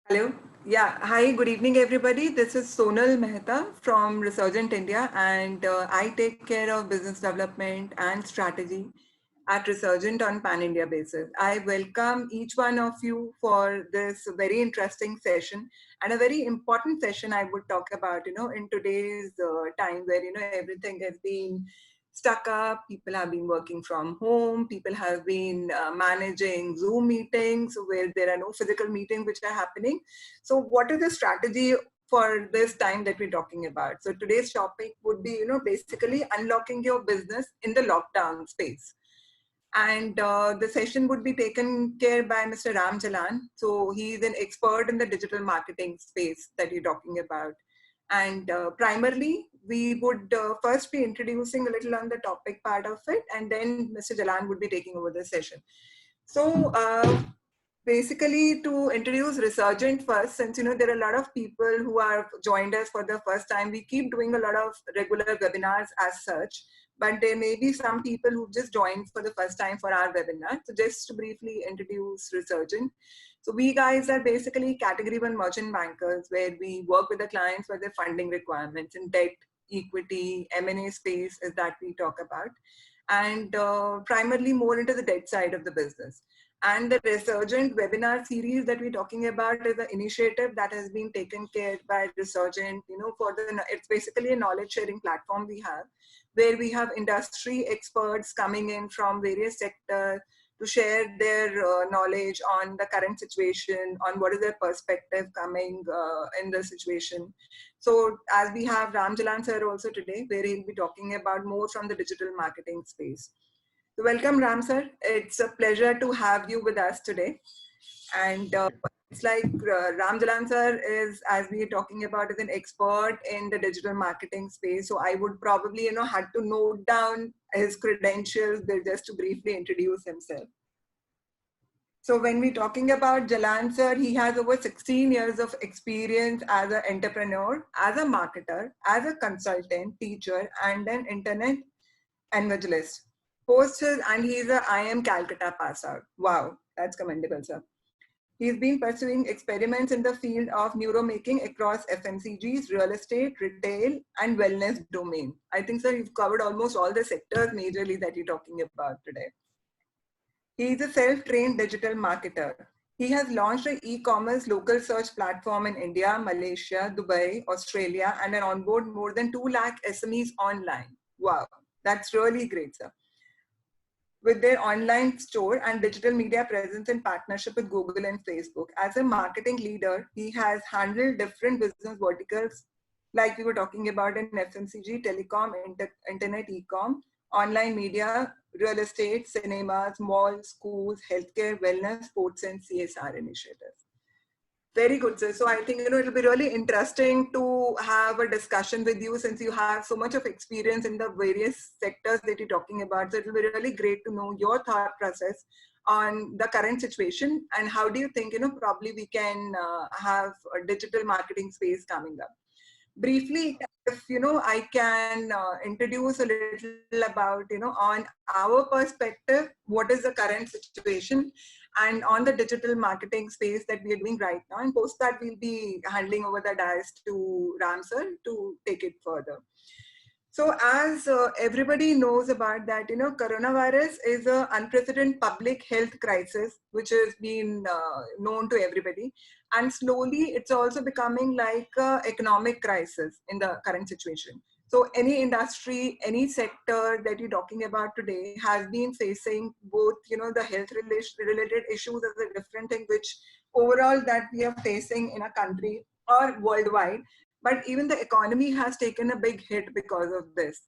Hello. Yeah. Hi. Good evening, everybody. This is Sonal Mehta from Resurgent India, and I take care of business development and strategy at Resurgent on Pan India basis. I welcome each one of you for this very interesting session and a very important session. I would talk about, in today's time where everything has been stuck up. People have been working from home. People have been managing Zoom meetings where there are no physical meetings which are happening. So what is the strategy for this time that we're talking about? So today's topic would be, basically unlocking your business in the lockdown space. And the session would be taken care by Mr. Ram Jalan. So he's an expert in the digital marketing space that you're talking about. And primarily, we would first be introducing a little on the topic part of it, and then Mr. Jalan would be taking over the session. So basically, to introduce Resurgent first, since there are a lot of people who have joined us for the first time, we keep doing a lot of regular webinars as such, but there may be some people who just joined for the first time for our webinar. So just to briefly introduce Resurgent. So we guys are basically category 1 merchant bankers where we work with the clients for their funding requirements in debt, equity, M&A space is that we talk about, and primarily more into the debt side of the business. And the Resurgent webinar series that we're talking about is an initiative that has been taken care by Resurgent, it's basically a knowledge sharing platform we have, where we have industry experts coming in from various sectors to share their knowledge on the current situation, on what is their perspective coming in the situation. So as we have Ram Jalan sir also today, where he'll be talking about more from the digital marketing space. So welcome, Ram sir. It's a pleasure to have you with us today. And it's like Ram Jalan sir is, as we are talking about, is an expert in the digital marketing space. So I would probably, had to note down his credentials just to briefly introduce himself. So when we're talking about Jalan sir, he has over 16 years of experience as an entrepreneur, as a marketer, as a consultant, teacher, and an internet evangelist. And he's a IIM Calcutta pass out. Wow, that's commendable, sir. He's been pursuing experiments in the field of neuromaking across FMCGs, real estate, retail, and wellness domain. I think, sir, you've covered almost all the sectors majorly that you're talking about today. He is a self-trained digital marketer. He has launched an e-commerce local search platform in India, Malaysia, Dubai, Australia, and an onboard more than 2 lakh SMEs online. Wow, that's really great, sir. With their online store and digital media presence in partnership with Google and Facebook. As a marketing leader, he has handled different business verticals, like we were talking about in FMCG, telecom, internet, e-com, online media, real estate, cinemas, malls, schools, healthcare, wellness, sports, and CSR initiatives. Very good, sir. So I think it'll be really interesting to have a discussion with you since you have so much of experience in the various sectors that you're talking about. So it'll be really great to know your thought process on the current situation and how do you think probably we can have a digital marketing space coming up. Briefly, if I can introduce a little about on our perspective, what is the current situation and on the digital marketing space that we are doing right now, and post that we'll be handing over the dais to Ram sir to take it further. So as everybody knows about that, coronavirus is an unprecedented public health crisis, which has been known to everybody. And slowly it's also becoming like an economic crisis in the current situation. So any industry, any sector that you're talking about today has been facing both, the health related issues as a different thing, which overall that we are facing in a country or worldwide, but even the economy has taken a big hit because of this.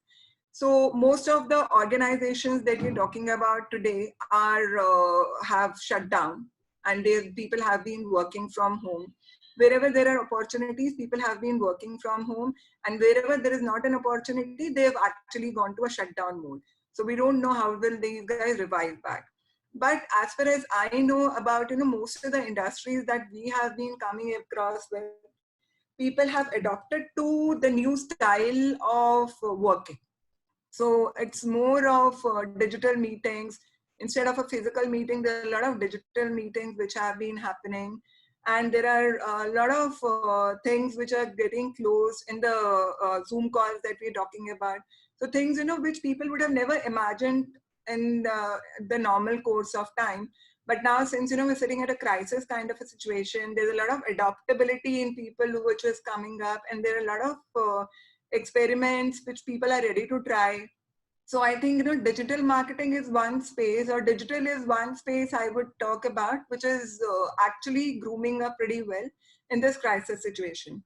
So most of the organizations that you're talking about today are have shut down, and people have been working from home. Wherever there are opportunities, people have been working from home, and wherever there is not an opportunity, they have actually gone to a shutdown mode. So we don't know how will these guys revive back. But as far as I know about most of the industries that we have been coming across with, people have adopted to the new style of working. So it's more of digital meetings. Instead of a physical meeting, there are a lot of digital meetings which have been happening. And there are a lot of things which are getting closed in the Zoom calls that we're talking about. So things, which people would have never imagined in the normal course of time. But now, since, we're sitting at a crisis kind of a situation, there's a lot of adaptability in people which is coming up, and there are a lot of experiments which people are ready to try. So I think, digital marketing is one space, or digital is one space I would talk about, which is actually grooming up pretty well in this crisis situation.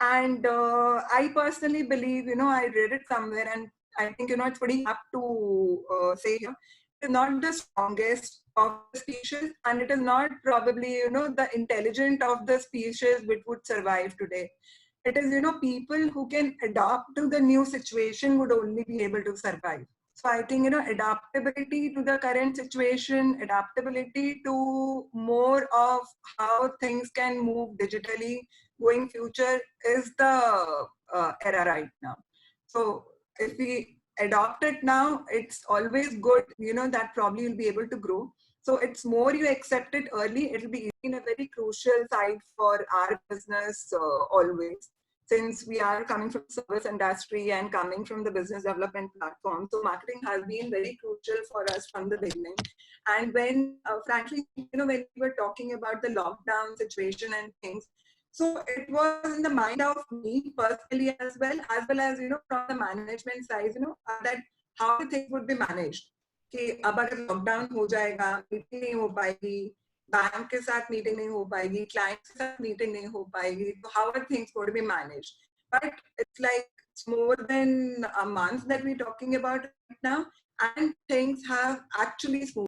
And I personally believe, I read it somewhere, and I think, it's pretty apt to say here, it is not the strongest of the species, and it is not probably, the intelligent of the species which would survive today. It is, people who can adapt to the new situation would only be able to survive. So I think, adaptability to the current situation, adaptability to more of how things can move digitally going future is the era right now. So if we adopt it now, it's always good, that probably you'll be able to grow. So it's more you accept it early, it'll be in a very crucial side for our business always, since we are coming from service industry and coming from the business development platform. So marketing has been very crucial for us from the beginning. And when, frankly, when we were talking about the lockdown situation and things, so it was in the mind of me personally as well as, from the management side, that how the things would be managed. कि अब अगर lockdown हो जाएगा, meeting नहीं हो पाएगी, bank के साथ मीटिंग नहीं हो पाएगी, क्लाइंट्स के साथ मीटिंग नहीं हो पाएगी, तो how are things going to be managed? But it's like it's more than a month that we're talking about right now, and things have actually smooth.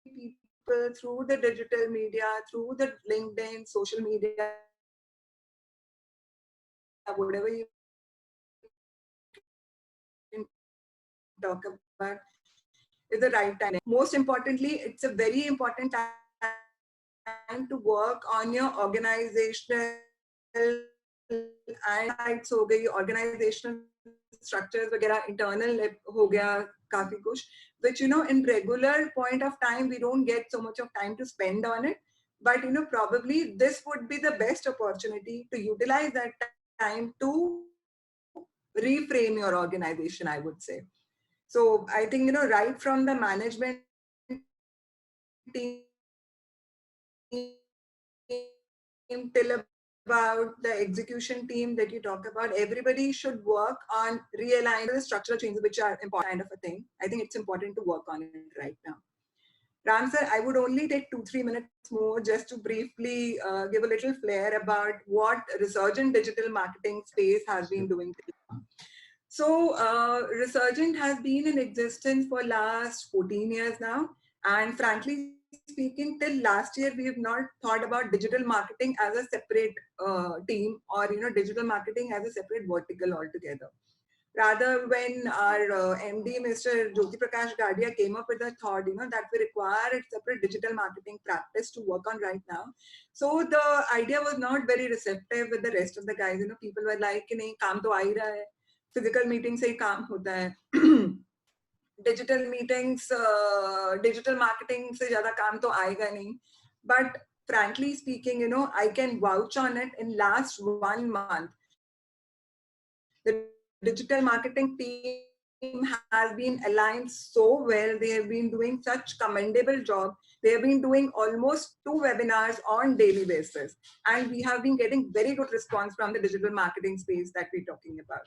People through the digital media, through the LinkedIn, social media, whatever you can talk about, is the right time. Most importantly, it's a very important time to work on your organizational and sites हो गई, organizational structures वगैरह, internal हो गया काफी कुछ, which in regular point of time we don't get so much of time to spend on it. But probably this would be the best opportunity to utilize that time to reframe your organization, I would say. So I think, right from the management team till about the execution team that you talk about, everybody should work on realigning the structural changes, which are important kind of a thing. I think it's important to work on it right now. Ram sir, I would only take 2-3 minutes more just to briefly give a little flair about what Resurgent digital marketing space has been doing. So Resurgent has been in existence for last 14 years now. And frankly speaking, till last year, we have not thought about digital marketing as a separate team, or digital marketing as a separate vertical altogether. Rather, when our MD, Mr. Jyoti Prakash Gadia, came up with the thought, that we require a separate digital marketing practice to work on right now. So the idea was not very receptive with the rest of the guys. People were like, "नहीं, काम तो आ ही रहा है, physical meeting से ही काम होता है." Digital meetings, digital marketing से ज़्यादा काम तो आएगा नहीं. But frankly speaking, I can vouch on it. In last 1 month, the digital marketing team team has been aligned so well. They have been doing such commendable job. They have been doing almost 2 webinars on daily basis. And we have been getting very good response from the digital marketing space that we're talking about.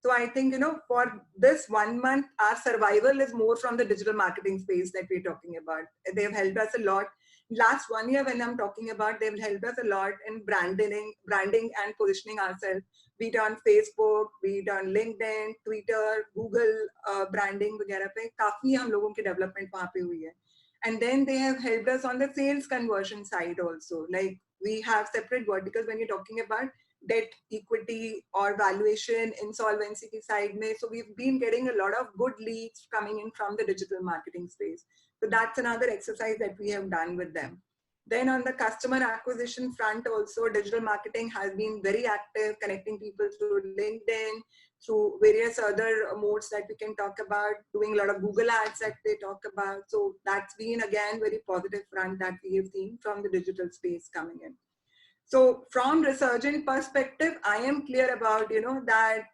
So I think, for this 1 month, our survival is more from the digital marketing space that we're talking about. They have helped us a lot. Last 1 year, when I'm talking about, they've helped us a lot in branding and positioning ourselves, be it on Facebook, be it on LinkedIn, Twitter, Google, branding वगैरह पे काफी हम लोगों की development वहाँ पे हुई है. And then they have helped us on the sales conversion side also. Like we have separate verticals when you're talking about debt, equity, or valuation, insolvency side. So we've been getting a lot of good leads coming in from the digital marketing space. So that's another exercise that we have done with them. Then on the customer acquisition front also, digital marketing has been very active, connecting people through LinkedIn, through various other modes that we can talk about, doing a lot of Google ads that they talk about. So that's been again very positive front that we have seen from the digital space coming in. So from Resurgent perspective, I am clear about, that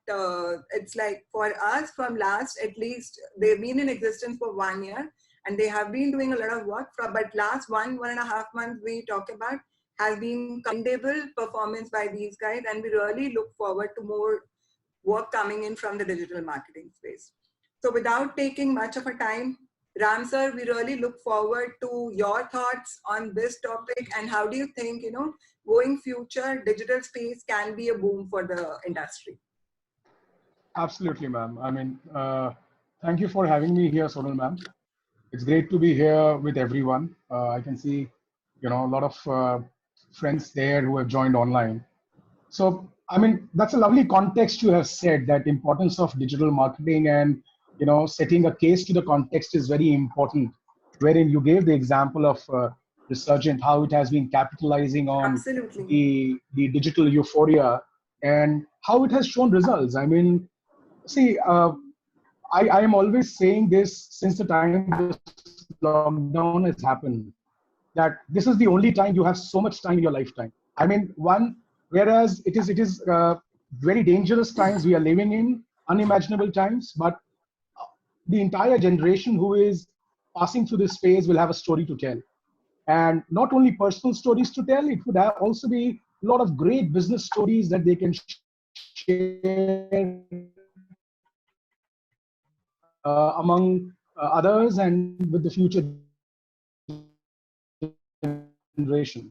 it's like for us from last, at least they've been in existence for 1 year and they have been doing a lot of work but last 1.5 months we talk about has been commendable performance by these guys. And we really look forward to more work coming in from the digital marketing space. So without taking much of a time, Ram sir, we really look forward to your thoughts on this topic and how do you think, going future, digital space can be a boom for the industry? Absolutely, ma'am. I mean, thank you for having me here, Sonal ma'am. It's great to be here with everyone. I can see, a lot of friends there who have joined online. So, I mean, that's a lovely context you have said, that importance of digital marketing and, setting a case to the context is very important, wherein you gave the example of Resurgent, how it has been capitalizing on the digital euphoria and how it has shown results. I mean, see, I am always saying this since the time this lockdown has happened, that this is the only time you have so much time in your lifetime. I mean, whereas it is very dangerous times we are living in, unimaginable times, but the entire generation who is passing through this phase will have a story to tell. And not only personal stories to tell, it would also be a lot of great business stories that they can share among others and with the future generation.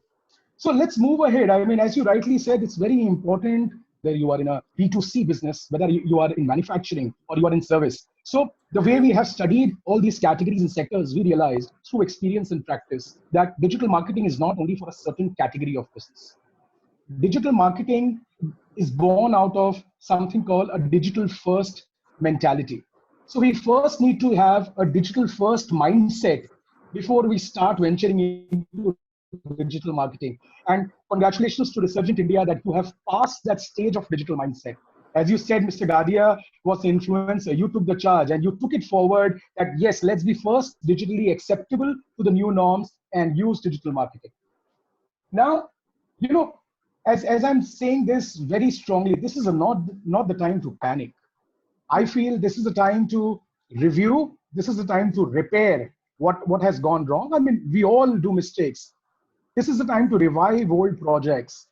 So let's move ahead. I mean, as you rightly said, it's very important whether you are in a B2C business, whether you are in manufacturing or you are in service. So the way we have studied all these categories and sectors, we realized through experience and practice that digital marketing is not only for a certain category of business. Digital marketing is born out of something called a digital first mentality. So we first need to have a digital first mindset before we start venturing into digital marketing. And congratulations to Resurgent India that you have passed that stage of digital mindset. As you said, Mr. Gadia was the influencer. You took the charge and you took it forward that, yes, let's be first digitally acceptable to the new norms and use digital marketing. Now, as I'm saying this very strongly, this is not the time to panic. I feel this is the time to review. This is the time to repair what has gone wrong. I mean, we all do mistakes. This is the time to revive old projects.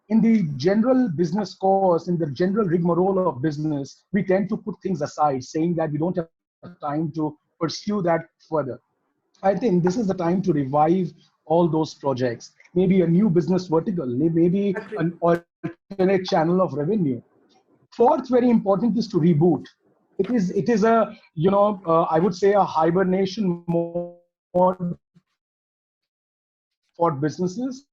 In the general business course, in the general rigmarole of business, we tend to put things aside, saying that we don't have time to pursue that further. I think this is the time to revive all those projects. Maybe a new business vertical, maybe an alternate channel of revenue. Fourth, very important, is to reboot. It is a, I would say a hibernation mode for businesses,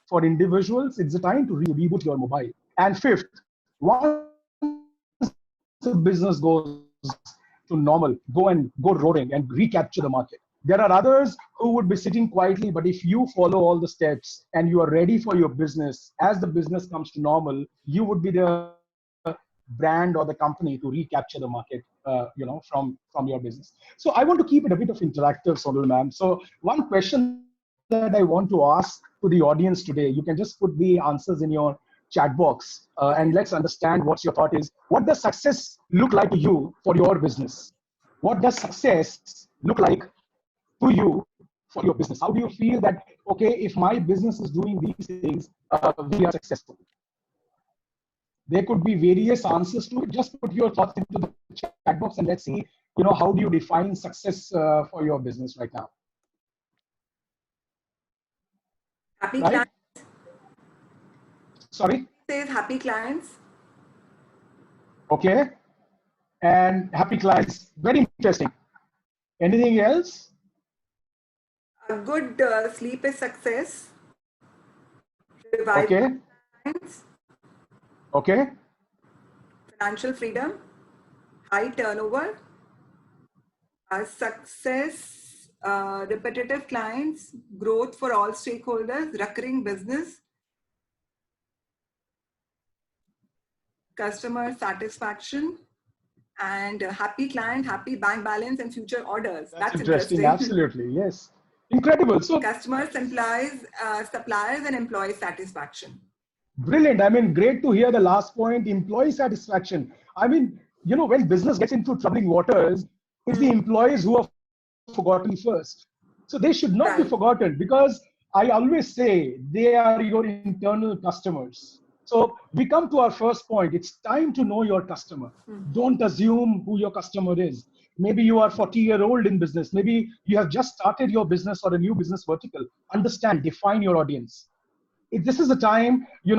for individuals. It's a time to reboot your mobile. And fifth, once the business goes to normal, go roaring and recapture the market. There are others who would be sitting quietly, but if you follow all the steps and you are ready for your business, as the business comes to normal, you would be the brand or the company to recapture the market, from your business. So I want to keep it a bit of interactive, Sonal ma'am. So one question that I want to ask to the audience today, you can just put the answers in your chat box and let's understand what your thought is. What does success look like to you for your business? What does success look like to you for your business? How do you feel that, okay, if my business is doing these things, we are successful? There could be various answers to it. Just put your thoughts into the chat box and let's see, how do you define success for your business right now? Happy Right? clients. Sorry? Says happy clients. Okay. And happy clients. Very interesting. Anything else? A good sleep is success. Revival Okay. clients. Okay. Financial freedom. High turnover. Success. Repetitive clients. Growth for all stakeholders. Recurring business. Customer satisfaction. And happy client, happy bank balance, and future orders. That's interesting. interesting. Absolutely. Yes. Incredible. So Customers, employees, suppliers, and employee satisfaction. brilliant. I mean, great to hear the last point, employee satisfaction. I mean, when business gets into troubling waters, it's the employees who are forgotten first. So they should not be Right. forgotten, because I always say they are your internal customers. So we come to our first point. It's time to know your customer. Don't assume who your customer is. Maybe you are 40-year-old in business. Maybe you have just started your business or a new business vertical. Understand, define your audience. If this is a time, you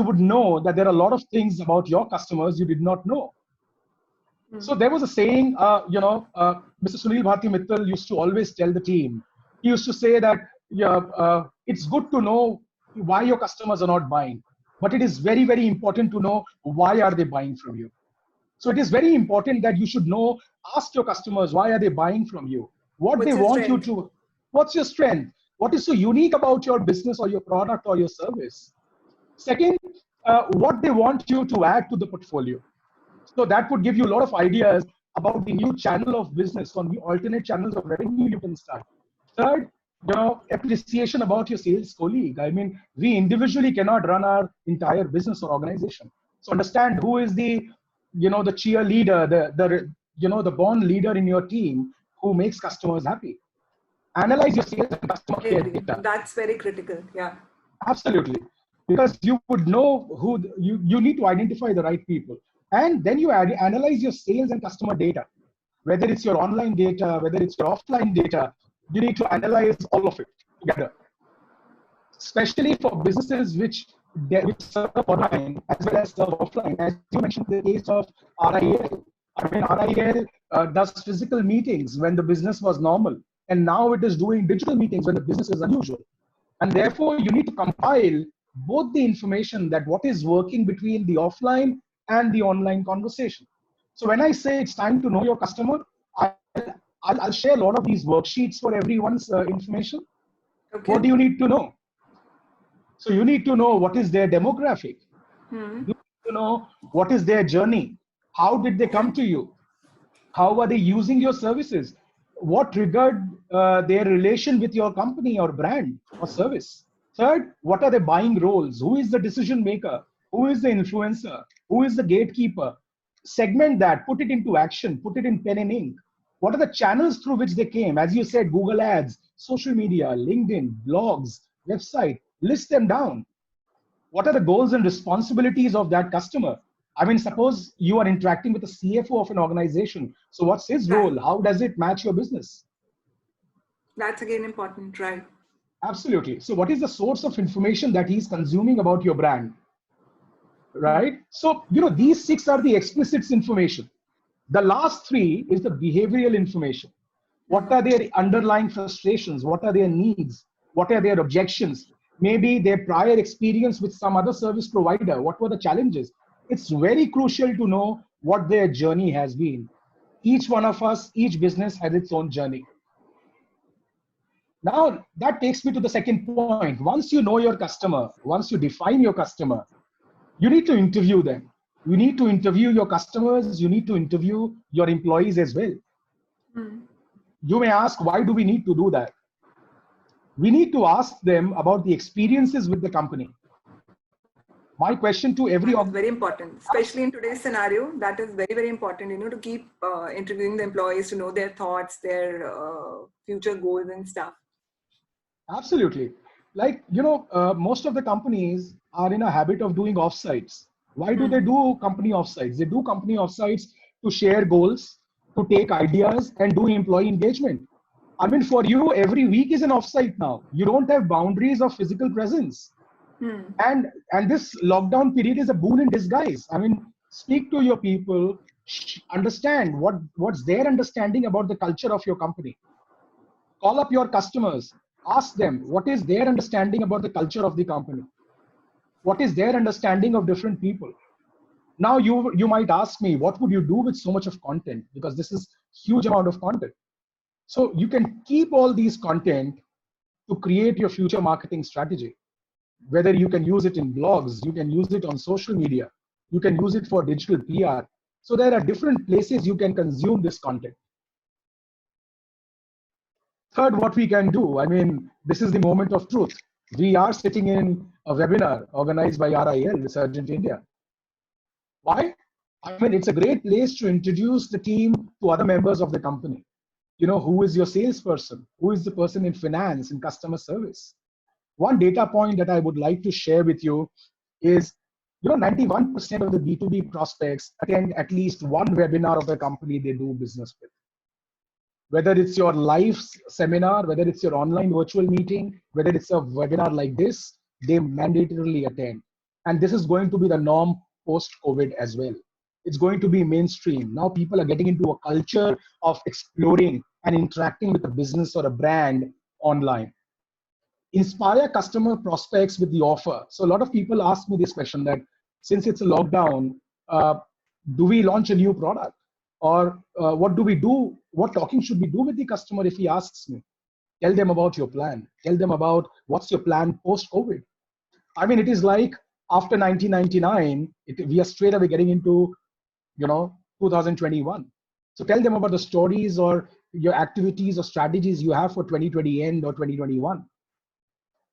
would know that there are a lot of things about your customers you did not know. So there was a saying, Mr. Sunil Bharti Mittal used to always tell the team. He used to say that it's good to know why your customers are not buying, but it is very, very important to know why are they buying from you. So it is very important that you should know, ask your customers, why are they buying from you? What What's they your want you strength? to, what's your strength? What is so unique about your business or your product or your service? Second, what they want you to add to the portfolio. So that would give you a lot of ideas about the new channel of business or new alternate channels of revenue you can start. Third, appreciation about your sales colleague. I mean, we individually cannot run our entire business or organization. So understand who is the, the cheerleader, the born leader in your team who makes customers happy. Analyze your sales and customer care data. That's very critical. Yeah. Absolutely. Because you would know who you need to identify the right people. And then you analyze your sales and customer data, whether it's your online data, whether it's your offline data. You need to analyze all of it together, especially for businesses which serve online as well as serve offline. As you mentioned, the case of RIL. I mean, RIL does physical meetings when the business was normal, and now it is doing digital meetings when the business is unusual. And therefore, you need to compile both the information that what is working between the offline and the online conversation. So when I say it's time to know your customer, I'll share a lot of these worksheets for everyone's information. Okay. What do you need to know? So you need to know what is their demographic. You need to know what is their journey. How did they come to you? How are they using your services? What triggered their relation with your company or brand or service? Third, what are the buying roles? Who is the decision maker? Who is the influencer? Who is the gatekeeper? Segment that, put it into action, put it in pen and ink. What are the channels through which they came? As you said, Google Ads, social media, LinkedIn, blogs, website, list them down. What are the goals and responsibilities of that customer? I mean, suppose you are interacting with the CFO of an organization. So what's his role? How does it match your business? That's again important, right? Absolutely. So what is the source of information that he's consuming about your brand? Right? So, these 6 are the explicit information. The last 3 is the behavioral information. What are their underlying frustrations? What are their needs? What are their objections? Maybe their prior experience with some other service provider. What were the challenges? It's very crucial to know what their journey has been. Each one of us, each business has its own journey. Now, that takes me to the second point. Once you know your customer, once you define your customer, you need to interview them. You need to interview your customers. You need to interview your employees as well. You may ask, why do we need to do that? We need to ask them about the experiences with the company. My question to every That is very important, especially in today's scenario. That is very, very important, to keep interviewing the employees, to know their thoughts, their future goals and stuff. Absolutely. Like, most of the companies are in a habit of doing offsites. Why do they do company offsites? They do company offsites to share goals, to take ideas, and do employee engagement. I mean, for you, every week is an offsite now. You don't have boundaries of physical presence. And this lockdown period is a boon in disguise. I mean, speak to your people, understand what's their understanding about the culture of your company. Call up your customers, ask them what is their understanding about the culture of the company, what is their understanding of different people. Now you might ask me, what would you do with so much of content, because this is huge amount of content. So you can keep all these content to create your future marketing strategy, whether you can use it in blogs, you can use it on social media, you can use it for digital PR. So there are different places you can consume this content. Third, what we can do, I mean, this is the moment of truth. We are sitting in a webinar organized by RIL, Resurgent India. Why? I mean, it's a great place to introduce the team to other members of the company. Who is your salesperson? Who is the person in finance and customer service? One data point that I would like to share with you is, 91% of the B2B prospects attend at least one webinar of the company they do business with. Whether it's your live seminar, whether it's your online virtual meeting, whether it's a webinar like this, they mandatorily attend. And this is going to be the norm post-COVID as well. It's going to be mainstream. Now people are getting into a culture of exploring and interacting with a business or a brand online. Inspire customer prospects with the offer. So a lot of people ask me this question, that since it's a lockdown, do we launch a new product? Or what do we do? What talking should we do with the customer if he asks me? Tell them about your plan. Tell them about what's your plan post-COVID. I mean, it is like after 1999, we are straight away getting into, 2021. So tell them about the stories or your activities or strategies you have for 2020 end or 2021.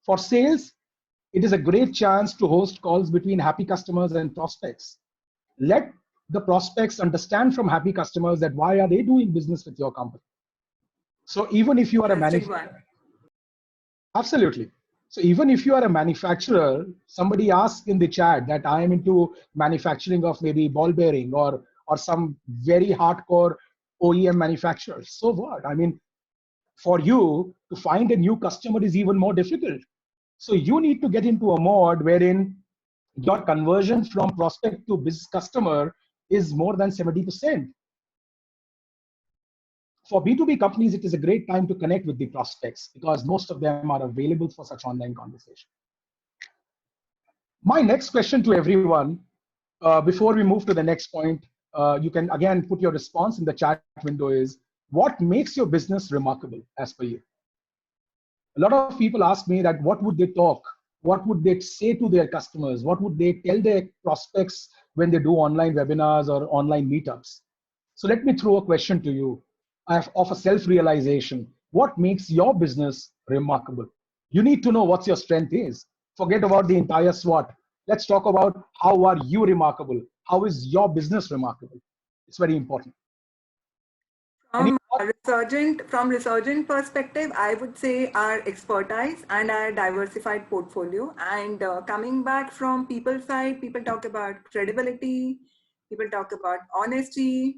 For sales, it is a great chance to host calls between happy customers and prospects. Let the prospects understand from happy customers that why are they doing business with your company. So even if you are a manufacturer, absolutely. So even if you are a manufacturer, somebody asks in the chat that I am into manufacturing of maybe ball bearing or some very hardcore OEM manufacturers. So what? I mean, for you to find a new customer is even more difficult. So you need to get into a mode wherein your conversion from prospect to business customer is more than 70%. For B2B companies, it is a great time to connect with the prospects because most of them are available for such online conversation. My next question to everyone, before we move to the next point, you can again put your response in the chat window, is what makes your business remarkable as per you? A lot of people ask me that what would they talk? What would they say to their customers? What would they tell their prospects when they do online webinars or online meetups? So let me throw a question to you of a self-realization. What makes your business remarkable? You need to know what your strength is. Forget about the entire SWOT. Let's talk about how are you remarkable? How is your business remarkable? It's very important. From Resurgent perspective, I would say our expertise and our diversified portfolio. And coming back from people side, people talk about credibility, people talk about honesty,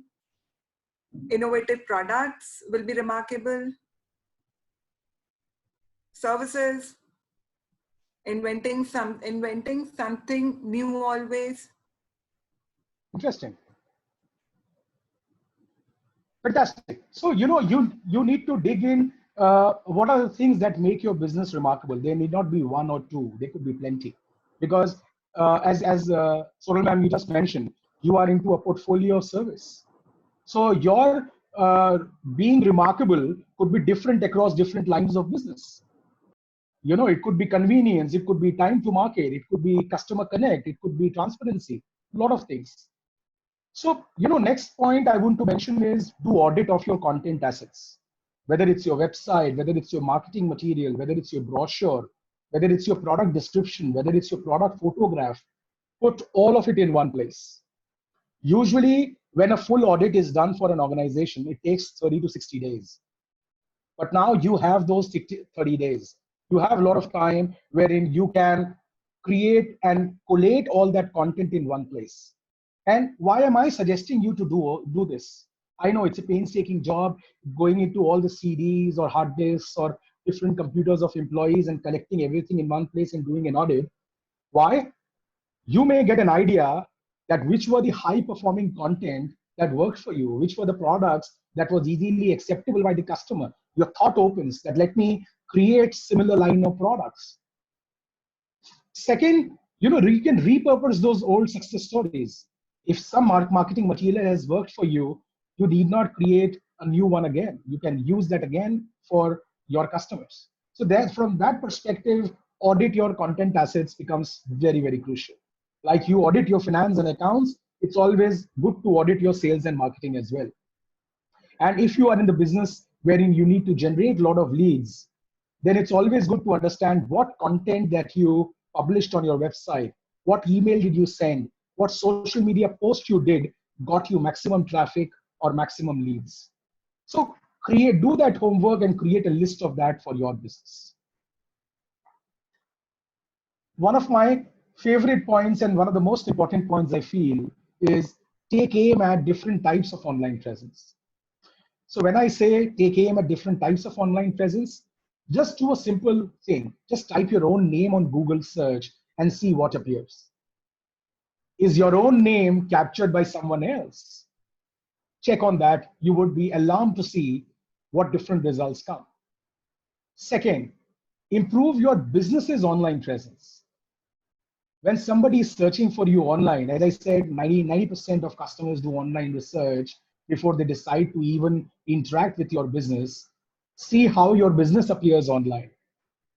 innovative products will be remarkable, services, inventing something new always. Interesting. Fantastic. So, you need to dig in. What are the things that make your business remarkable? There need not be one or two. There could be plenty. Because as Sonal ma'am, you just mentioned, you are into a portfolio of service. So your being remarkable could be different across different lines of business. It could be convenience, it could be time to market, it could be customer connect, it could be transparency, a lot of things. So, next point I want to mention is do audit of your content assets, whether it's your website, whether it's your marketing material, whether it's your brochure, whether it's your product description, whether it's your product photograph. Put all of it in one place. Usually, when a full audit is done for an organization, it takes 30 to 60 days. But now you have those 30 days. You have a lot of time wherein you can create and collate all that content in one place. And why am I suggesting you to do this? I know it's a painstaking job going into all the CDs or hard disks or different computers of employees and collecting everything in one place and doing an audit. Why? You may get an idea that which were the high performing content that worked for you, which were the products that was easily acceptable by the customer. Your thought opens that let me create similar line of products. Second, you can repurpose those old success stories. If some marketing material has worked for you, you need not create a new one again. You can use that again for your customers. So that from that perspective, audit your content assets becomes very, very crucial. Like you audit your finance and accounts, it's always good to audit your sales and marketing as well. And if you are in the business wherein you need to generate a lot of leads, then it's always good to understand what content that you published on your website, what email did you send, what social media post you did got you maximum traffic or maximum leads. So do that homework and create a list of that for your business. One of my favorite points and one of the most important points I feel is take aim at different types of online presence. So when I say take aim at different types of online presence, just do a simple thing. Just type your own name on Google search and see what appears. Is your own name captured by someone else? Check on that. You would be alarmed to see what different results come. Second, improve your business's online presence. When somebody is searching for you online, as I said, 90% of customers do online research before they decide to even interact with your business. See how your business appears online.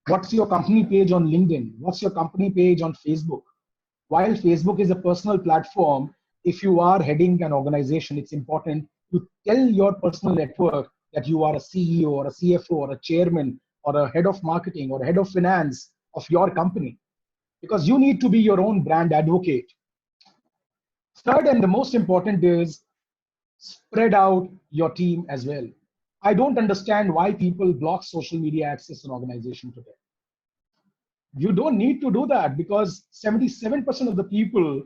What's your company page on LinkedIn? What's your company page on Facebook? While Facebook is a personal platform, if you are heading an organization, it's important to tell your personal network that you are a CEO or a CFO or a chairman or a head of marketing or head of finance of your company, because you need to be your own brand advocate. Third, and the most important, is spread out your team as well. I don't understand why people block social media access in organization today. You don't need to do that because 77% of the people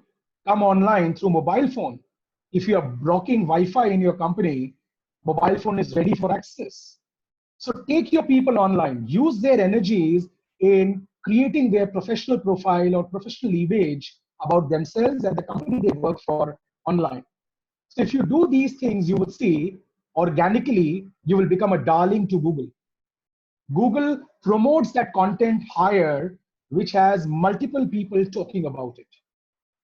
come online through mobile phone. If you are blocking Wi-Fi in your company, mobile phone is ready for access. So take your people online, use their energies in creating their professional profile or professional image about themselves and the company they work for online. So if you do these things, you would see organically, you will become a darling to Google. Google promotes that content higher, which has multiple people talking about it.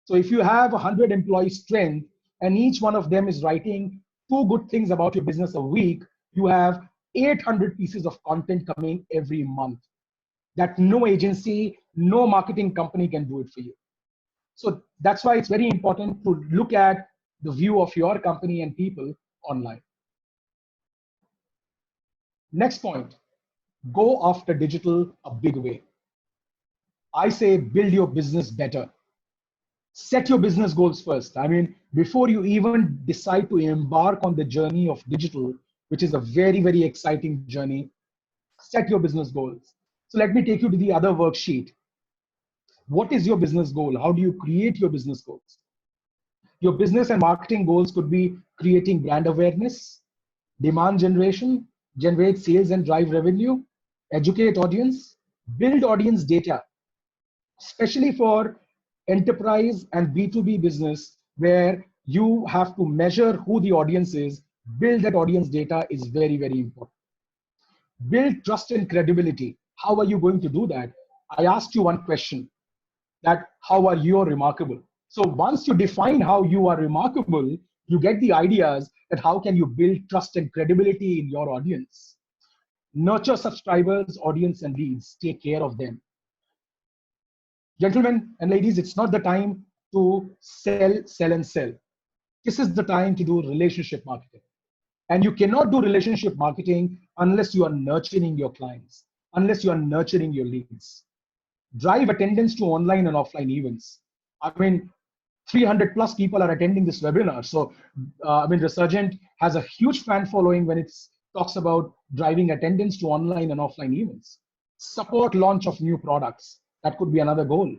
So if you have 100 employees strength and each one of them is writing 2 good things about your business a week, you have 800 pieces of content coming every month that no agency, no marketing company can do it for you. So that's why it's very important to look at the view of your company and people online. Next point, go after digital a big way. I say build your business better. Set your business goals first. I mean, before you even decide to embark on the journey of digital, which is a very, very exciting journey, set your business goals. So let me take you to the other worksheet. What is your business goal? How do you create your business goals? Your business and marketing goals could be creating brand awareness, demand generation, generate sales and drive revenue, educate audience, build audience data, especially for enterprise and B2B business where you have to measure who the audience is. Build that audience data is very, very important. Build trust and credibility. How are you going to do that? I asked you one question, that how are you remarkable? So once you define how you are remarkable, you get the ideas that how can you build trust and credibility in your audience. Nurture subscribers, audience, and leads. Take care of them. Gentlemen and ladies, it's not the time to sell, sell, and sell. This is the time to do relationship marketing. And you cannot do relationship marketing unless you are nurturing your clients, unless you are nurturing your leads. Drive attendance to online and offline events. I mean, 300 plus people are attending this webinar. So, I mean, Resurgent has a huge fan following when it talks about driving attendance to online and offline events. Support launch of new products. That could be another goal.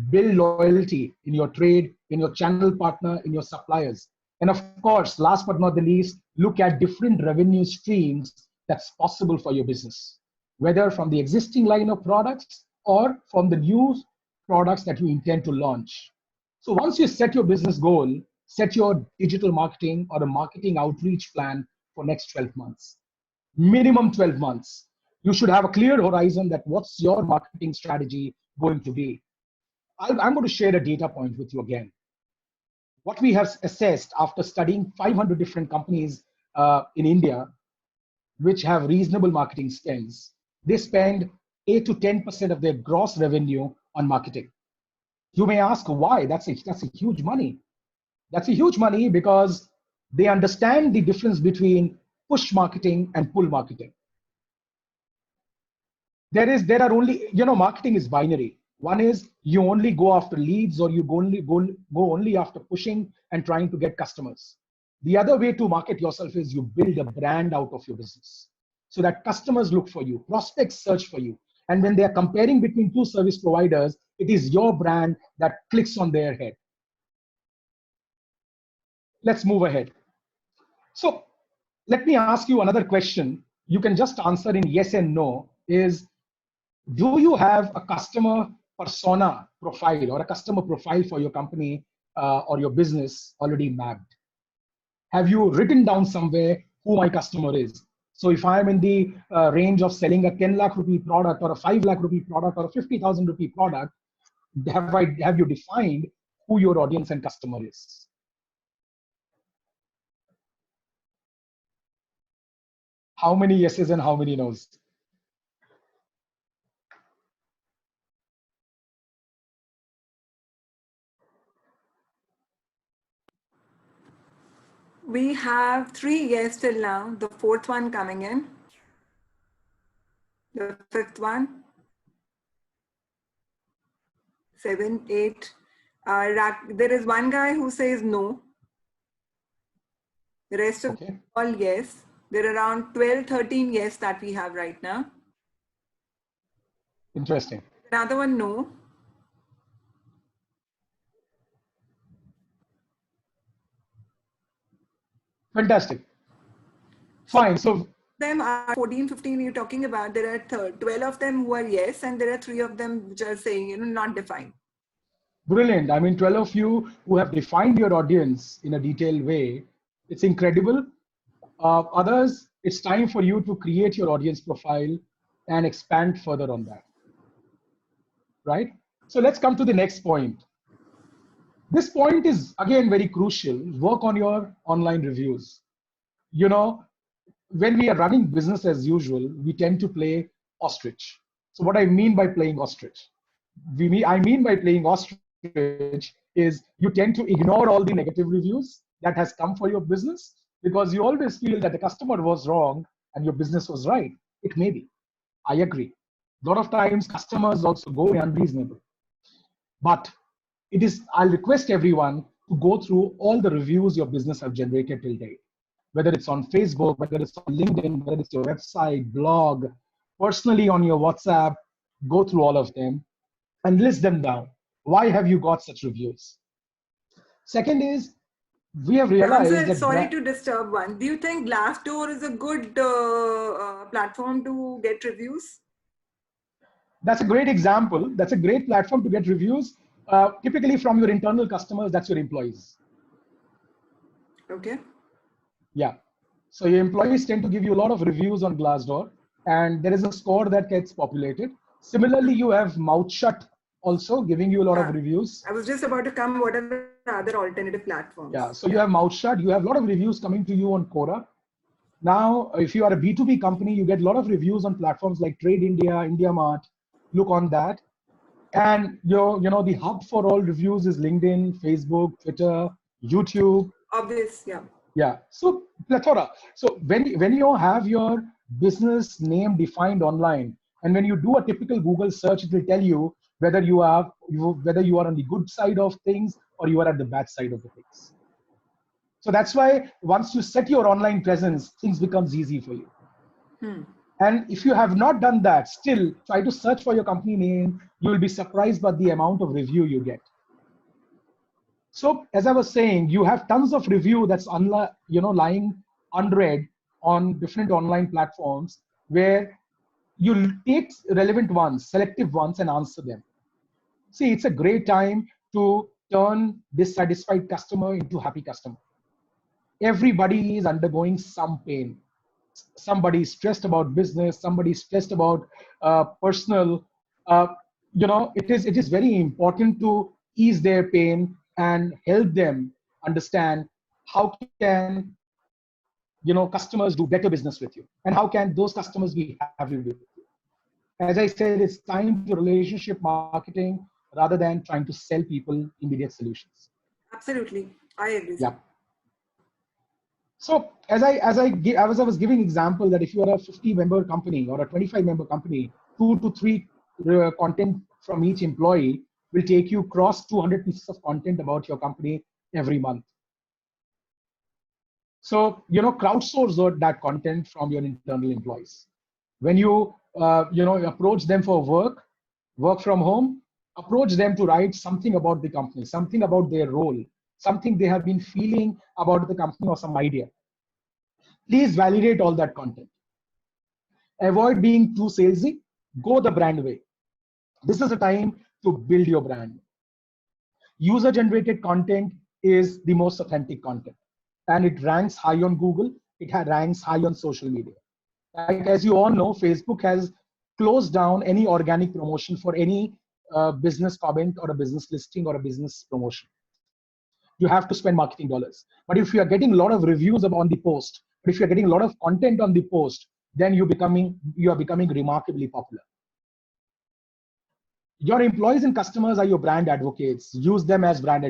Build loyalty in your trade, in your channel partner, in your suppliers. And of course, last but not the least, look at different revenue streams that's possible for your business, whether from the existing line of products or from the new products that you intend to launch. So once you set your business goal, set your digital marketing or a marketing outreach plan for next 12 months, minimum 12 months. You should have a clear horizon that what's your marketing strategy going to be. I'm going to share a data point with you again. What we have assessed after studying 500 different companies in India, which have reasonable marketing spends, they spend 8 to 10% of their gross revenue on marketing. You may ask why. That's a huge money. That's a huge money because they understand the difference between push marketing and pull marketing. There are only, marketing is binary. One is you only go after leads, or you go only after pushing and trying to get customers. The other way to market yourself is you build a brand out of your business so that customers look for you, prospects search for you. And when they are comparing between two service providers, it is your brand that clicks on their head. Let's move ahead. So let me ask you another question. You can just answer in yes and no. Is, do you have a customer persona profile or a customer profile for your company or your business already mapped? Have you written down somewhere who my customer is? So if I'm in the range of selling a 10 lakh rupee product or a 5 lakh rupee product or a 50,000 rupee product, have you defined who your audience and customer is? How many yeses and how many nos? We have 3 yes till now, the 4th one coming in, the 5th one, 7, 8. There is one guy who says no. The rest of all yes. There are around 12, 13 yes that we have right now. Interesting. Another one no. Fantastic. Fine. So them are 14, 15 you're talking about. There are 12 of them who are yes, and there are 3 of them which are saying, not defined. Brilliant. I mean, 12 of you who have defined your audience in a detailed way. It's incredible. Others, it's time for you to create your audience profile and expand further on that. Right? So let's come to the next point. This point is, again, very crucial. Work on your online reviews. When we are running business as usual, we tend to play ostrich. So what I mean by playing ostrich, I mean by playing ostrich is you tend to ignore all the negative reviews that has come for your business because you always feel that the customer was wrong and your business was right. It may be. I agree. A lot of times customers also go unreasonable. But I'll request everyone to go through all the reviews your business have generated till date. Whether it's on Facebook, whether it's on LinkedIn, whether it's your website, blog, personally on your WhatsApp, go through all of them and list them down. Why have you got such reviews? Second is, we have realized that... Sorry to disturb one. Do you think Glassdoor is a good platform to get reviews? That's a great example. That's a great platform to get reviews. Typically from your internal customers, that's your employees. Okay. Yeah. So your employees tend to give you a lot of reviews on Glassdoor, and there is a score that gets populated. Similarly, you have Mouthshut also giving you a lot of reviews. I was just about to come. What are the other alternative platforms? Yeah. So you have Mouthshut. You have a lot of reviews coming to you on Quora. Now, if you are a B2B company, you get a lot of reviews on platforms like Trade India, IndiaMart. Look on that. And the hub for all reviews is LinkedIn, Facebook, Twitter, YouTube. Obvious, yeah. Yeah. So plethora. So when you have your business name defined online, and when you do a typical Google search, it will tell you whether whether you are on the good side of things or you are at the bad side of the things. So that's why once you set your online presence, things becomes easy for you. And if you have not done that, still try to search for your company name. You will be surprised by the amount of review you get. So as I was saying, you have tons of review that's lying unread on different online platforms, where you take relevant ones, selective ones, and answer them. See, it's a great time to turn dissatisfied customer into happy customer. Everybody is undergoing some pain. Somebody is stressed about business, somebody is stressed about personal. It is very important to ease their pain and help them understand how can customers do better business with you, and how can those customers be happy with you. As I said, it's time for relationship marketing rather than trying to sell people immediate solutions. Absolutely, I agree. Yeah. So as I was giving example that if you are a 50-member company or a 25-member company, 2 to 3 content from each employee will take you across 200 pieces of content about your company every month. So crowdsource that content from your internal employees. When you approach them for work from home, approach them to write something about the company, something about their role, something they have been feeling about the company, or some idea. Please validate all that content. Avoid being too salesy. Go the brand way. This is a time to build your brand. User generated content is the most authentic content, and it ranks high on Google. It ranks high on social media. Like, as you all know, Facebook has closed down any organic promotion for any business comment or a business listing or a business promotion. You have to spend marketing dollars. But if you are getting a lot of reviews on the post, if you're getting a lot of content on the post, then you are becoming remarkably popular. Your employees and customers are your brand advocates. Use them as brand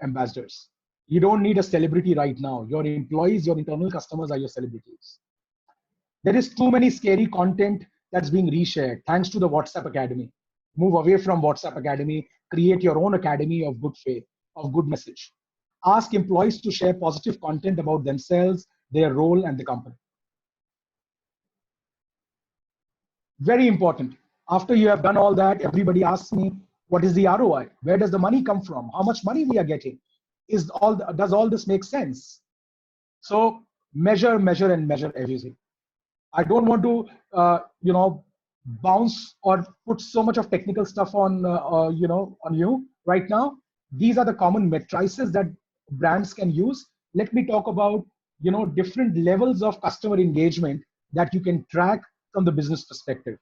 ambassadors. You don't need a celebrity right now. Your employees, your internal customers are your celebrities. There is too many scary content that's being reshared thanks to the WhatsApp Academy. Move away from WhatsApp Academy, create your own academy of good faith, of good message. Ask employees to share positive content about themselves, their role, and the company. Very important. After you have done all that, everybody asks me, what is the ROI? Where does the money come from? How much money we are getting? Does all this make sense? So measure, and measure everything. I don't want to, bounce or put so much of technical stuff on you right now. These are the common matrices that brands can use. Let me talk about different levels of customer engagement that you can track from the business perspective.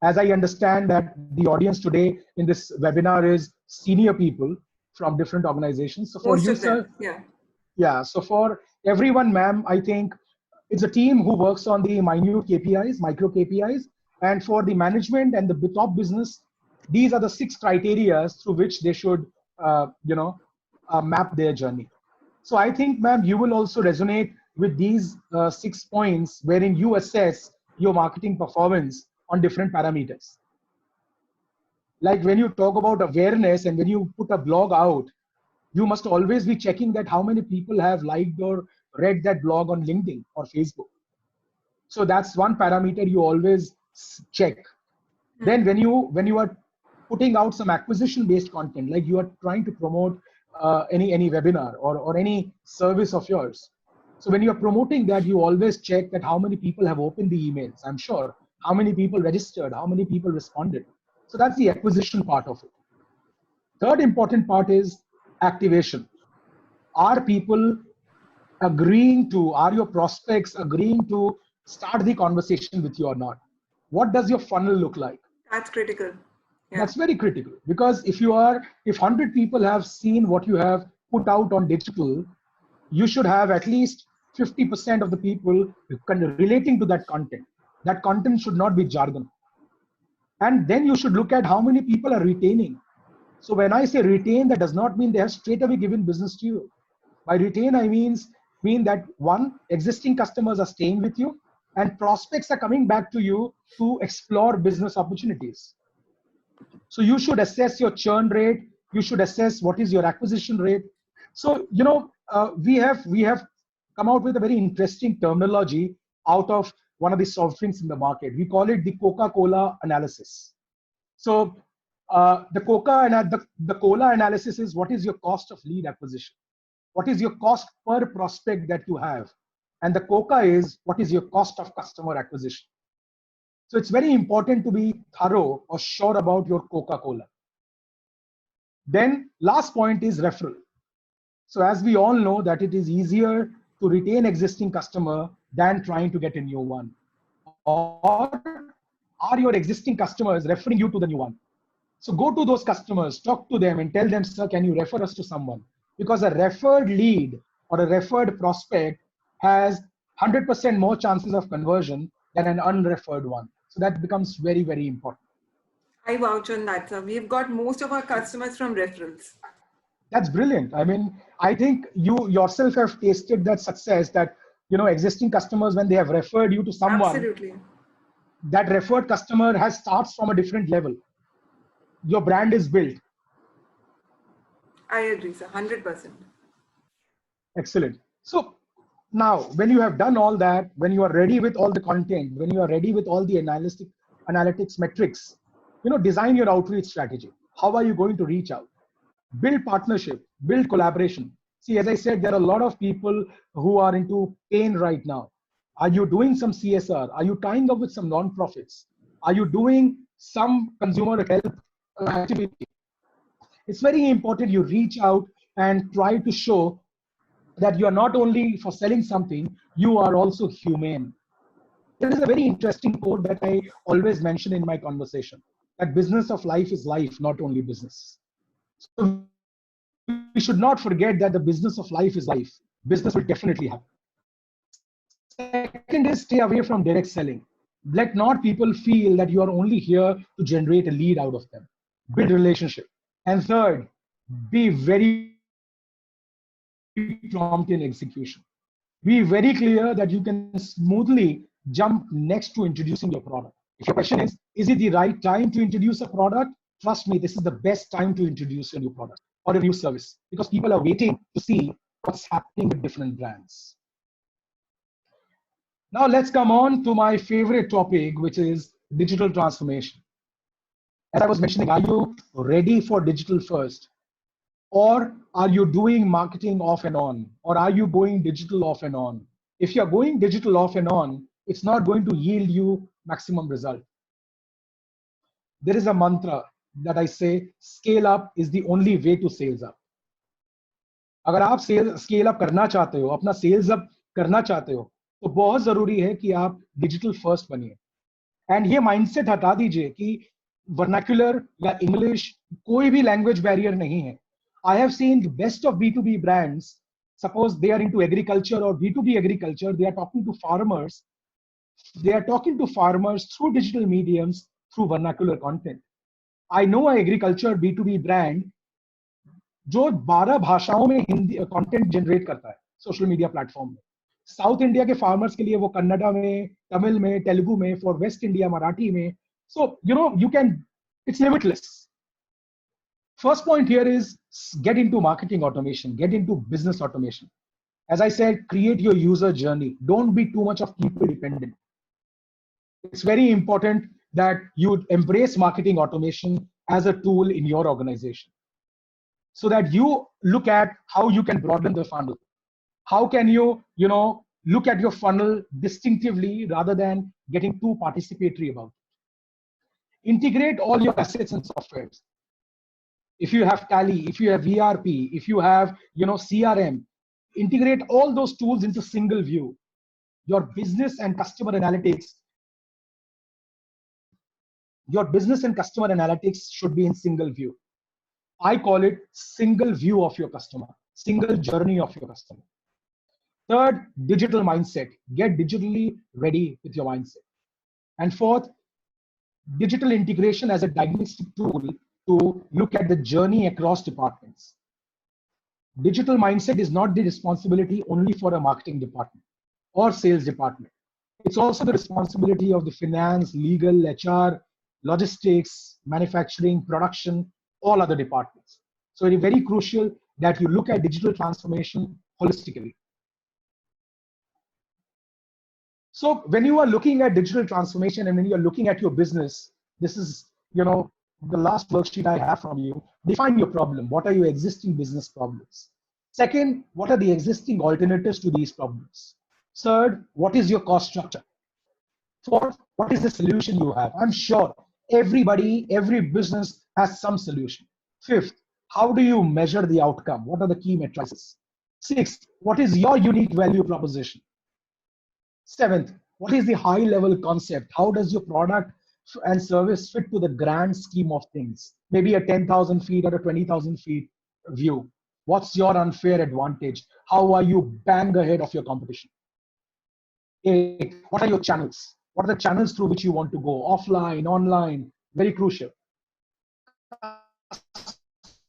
As I understand that the audience today in this webinar is senior people from different organizations. So for Most you, of them, sir, yeah. So for everyone, ma'am, I think it's a team who works on the minute KPIs, micro KPIs, and for the management and the top business, these are the 6 criteria through which they should, map their journey. So I think, ma'am, you will also resonate with these 6 points wherein you assess your marketing performance on different parameters. Like when you talk about awareness and when you put a blog out, you must always be checking that how many people have liked or read that blog on LinkedIn or Facebook. So that's one parameter you always check. Then when you are putting out some acquisition based content, like you are trying to promote any webinar or any service of yours. So when you are promoting that, you always check that how many people have opened the emails. I'm sure how many people registered, how many people responded. So that's the acquisition part of it. Third important part is activation. Are people agreeing to, are your prospects agreeing to start the conversation with you or not? What does your funnel look like? That's critical. Yeah. That's very critical, because if 100 people have seen what you have put out on digital, you should have at least 50% of the people relating to that content. That content should not be jargon. And then you should look at how many people are retaining. So when I say retain, that does not mean they have straight away given business to you. By retain, I mean that one, existing customers are staying with you and prospects are coming back to you to explore business opportunities. So you should assess your churn rate. You should assess what is your acquisition rate. So we have come out with a very interesting terminology out of one of the soft drinks in the market. We call it the Coca-Cola analysis. So the cola analysis is what is your cost of lead acquisition, what is your cost per prospect that you have, and the Coca is what is your cost of customer acquisition. So it's very important to be thorough or sure about your Coca-Cola. Then last point is referral. So as we all know that it is easier to retain existing customer than trying to get a new one. Or are your existing customers referring you to the new one? So go to those customers, talk to them and tell them, sir, can you refer us to someone? Because a referred lead or a referred prospect has 100% more chances of conversion than an unreferred one. So that becomes very, very important. I vouch on that, sir. We've got most of our customers from referrals. That's brilliant. I mean, I think you yourself have tasted that success that, existing customers, when they have referred you to someone, Absolutely. that referred customer starts from a different level. Your brand is built. I agree, sir. 100%. Excellent. So now, when you have done all that, when you are ready with all the content, when you are ready with all the analytics metrics, design your outreach strategy. How are you going to reach out? Build partnership, build collaboration. See, as I said, there are a lot of people who are into pain right now. Are you doing some CSR? Are you tying up with some non-profits? Are you doing some consumer health activity? It's very important you reach out and try to show that you are not only for selling something, you are also humane. There is a very interesting quote that I always mention in my conversation, that business of life is life, not only business. So we should not forget that the business of life is life. Business will definitely happen. Second is stay away from direct selling. Let not people feel that you are only here to generate a lead out of them. Build relationship. And third, be very prompt in execution. Be very clear that you can smoothly jump next to introducing your product. If your question is it the right time to introduce a product? Trust me, this is the best time to introduce a new product or a new service, because people are waiting to see what's happening with different brands. Now let's come on to my favorite topic, which is digital transformation. As I was mentioning, are you ready for digital first? Or are you doing marketing off and on? Or are you going digital off and on? If you're going digital off and on, it's not going to yield you maximum result. There is a mantra that I say, scale up is the only way to sales up. अगर आप scale up करना चाहते हो, अपना sales up करना चाहते हो, तो बहुत जरूरी है कि आप digital first बनिए. And ये mindset हटा दीजिए कि vernacular या English कोई भी language barrier नहीं है. I have seen the best of B2B brands. Suppose they are into agriculture or B2B agriculture, they are talking to farmers. They are talking to farmers through digital mediums, through vernacular content. I know an agriculture B2B brand जो 12 भाषाओं में Hindi content generate करता है social media platform में. South India के farmers के लिए वो कन्नड़ा में, तमिल में, तेलुगु में, फॉर वेस्ट इंडिया मराठी में. So you can, it's limitless. First point here is get into marketing automation, get into business automation. As I said, create your user journey. Don't be too much of people dependent. It's very important that you embrace marketing automation as a tool in your organization, so that you look at how you can broaden the funnel. How can you, look at your funnel distinctively rather than getting too participatory about it. Integrate all your assets and softwares. If you have Tally, if you have VRP, if you have, CRM, integrate all those tools into single view. Your business and customer analytics should be in single view. I call it single view of your customer, single journey of your customer. Third, digital mindset. Get digitally ready with your mindset. And fourth, digital integration as a diagnostic tool to look at the journey across departments. Digital mindset is not the responsibility only for a marketing department or sales department. It's also the responsibility of the finance, legal, HR, logistics, manufacturing, production, all other departments. So it is very crucial that you look at digital transformation holistically. So when you are looking at digital transformation and when you are looking at your business, this is, the last worksheet I have from you. Define your problem. What are your existing business problems? Second, what are the existing alternatives to these problems? Third, what is your cost structure? Fourth, what is the solution you have? I'm sure everybody, every business has some solution. Fifth, how do you measure the outcome? What are the key metrics? Sixth, what is your unique value proposition? Seventh, what is the high level concept? How does your product and service fit to the grand scheme of things? Maybe a 10,000 feet or a 20,000 feet view. What's your unfair advantage? How are you bang ahead of your competition? Eight, what are your channels? What are the channels through which you want to go? Offline, online, very crucial.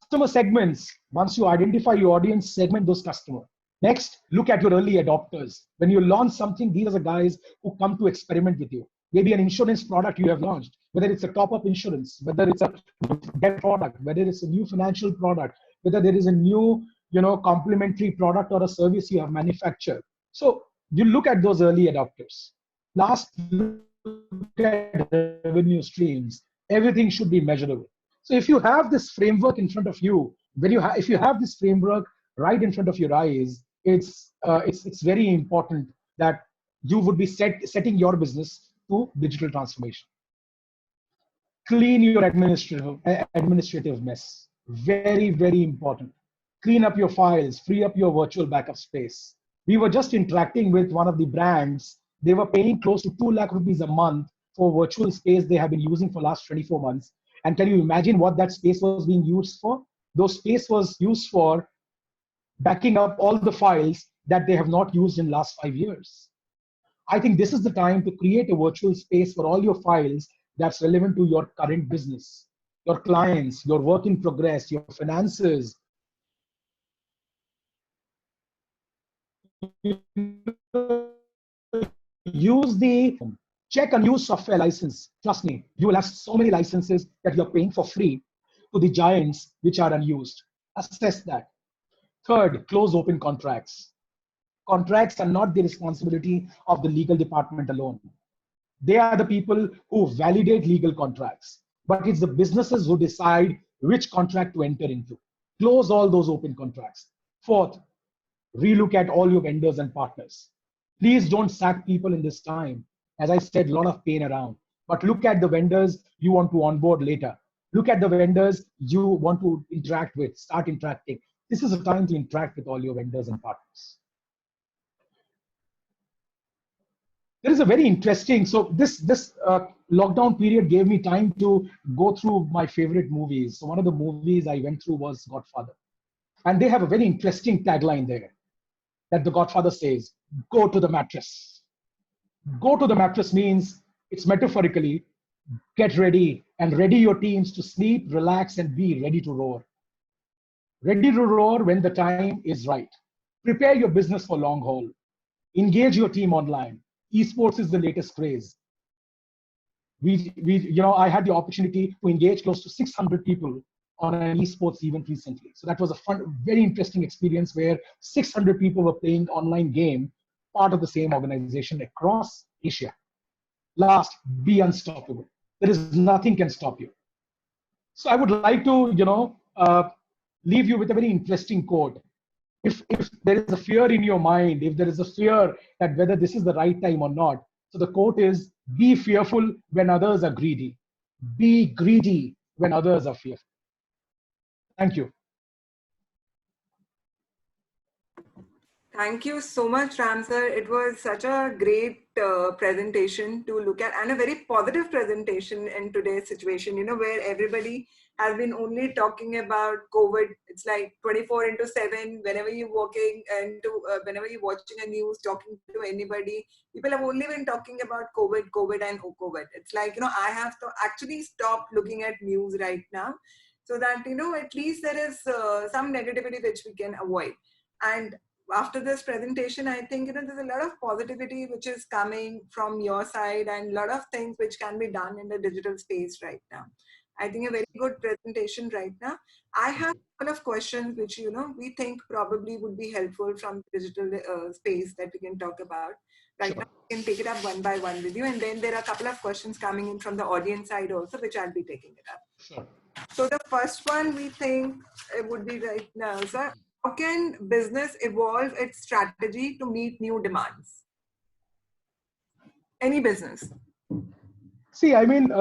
Customer segments. Once you identify your audience, segment those customers. Next, look at your early adopters. When you launch something, these are the guys who come to experiment with you. Maybe an insurance product you have launched, whether it's a top-up insurance, whether it's a debt product, whether it's a new financial product, whether there is a new, complementary product or a service you have manufactured. So you look at those early adopters. Last, look at revenue streams. Everything should be measurable. So if you have this framework in front of you, if you have this framework right in front of your eyes, it's very important that you would be setting your business to digital transformation. Clean your administrative mess. Very, very important. Clean up your files, free up your virtual backup space. We were just interacting with one of the brands. They were paying close to 2 lakh rupees a month for virtual space they have been using for last 24 months. And can you imagine what that space was being used for? Those space was used for backing up all the files that they have not used in last 5 years. I think this is the time to create a virtual space for all your files that's relevant to your current business, your clients, your work in progress, your finances. Use the check unused software license. Trust me, you will have so many licenses that you're paying for free to the giants which are unused. Assess that. Third, close open contracts. Contracts are not the responsibility of the legal department alone. They are the people who validate legal contracts, but it's the businesses who decide which contract to enter into. Close all those open contracts. Fourth, relook at all your vendors and partners. Please don't sack people in this time. As I said, a lot of pain around. But look at the vendors you want to onboard later. Look at the vendors you want to interact with, start interacting. This is a time to interact with all your vendors and partners. There is a very interesting, so this lockdown period gave me time to go through my favorite movies. So one of the movies I went through was Godfather. And they have a very interesting tagline there that the Godfather says, go to the mattress. Go to the mattress means it's metaphorically get ready and ready your teams to sleep, relax, and be ready to roar. Ready to roar when the time is right. Prepare your business for long haul. Engage your team online. Esports is the latest craze. I had the opportunity to engage close to 600 people on an esports event recently. So that was a fun, very interesting experience where 600 people were playing online game, part of the same organization across Asia. Last, be unstoppable. There is nothing can stop you. So I would like to, leave you with a very interesting quote. If there is a fear in your mind, if there is a fear that whether this is the right time or not, so the quote is, be fearful when others are greedy. Be greedy when others are fearful. Thank you. Thank you so much, Ram sir. It was such a great presentation to look at, and a very positive presentation in today's situation, where everybody has been only talking about COVID. It's like 24/7, whenever you're working and whenever you're watching a news, talking to anybody, people have only been talking about COVID, and COVID. It's like, I have to actually stop looking at news right now so that, at least there is some negativity which we can avoid. And after this presentation, I think, there's a lot of positivity which is coming from your side and a lot of things which can be done in the digital space right now. I think a very good presentation right now. I have a couple of questions which, we think probably would be helpful from the digital space that we can talk about. Right Sure. now, we can take it up one by one with you. And then there are a couple of questions coming in from the audience side also, which I'll be taking it up. Sure. So the first one we think it would be right now, sir. How can business evolve its strategy to meet new demands? Any business. See, I mean,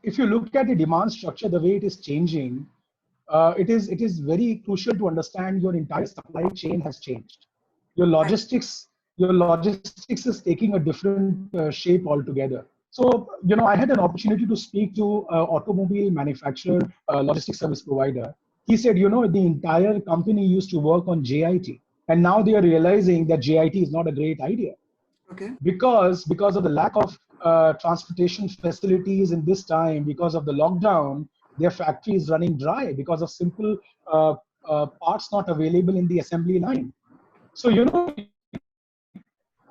if you look at the demand structure, the way it is changing, it is very crucial to understand your entire supply chain has changed. Your logistics is taking a different shape altogether. So, I had an opportunity to speak to an automobile manufacturer, logistics service provider. He said, the entire company used to work on JIT, and now they are realizing that JIT is not a great idea. Okay. Because of the lack of transportation facilities in this time, because of the lockdown, their factory is running dry because of simple parts not available in the assembly line. So,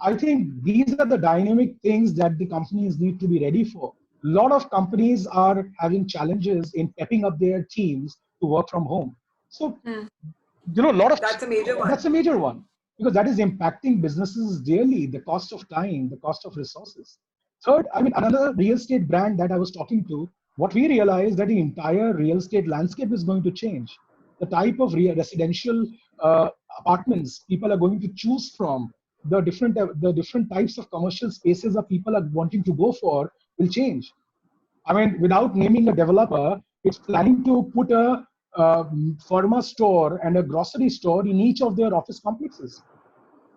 I think these are the dynamic things that the companies need to be ready for. A lot of companies are having challenges in pepping up their teams to work from home. So, a lot of That's a major one. that's a major one, because that is impacting businesses daily, the cost of time, the cost of resources. Third, I mean, another real estate brand that I was talking to, what we realized that the entire real estate landscape is going to change. The type of residential apartments people are going to choose from, the different types of commercial spaces that people are wanting to go for will change. I mean, without naming a developer, it's planning to put a pharma store and a grocery store in each of their office complexes,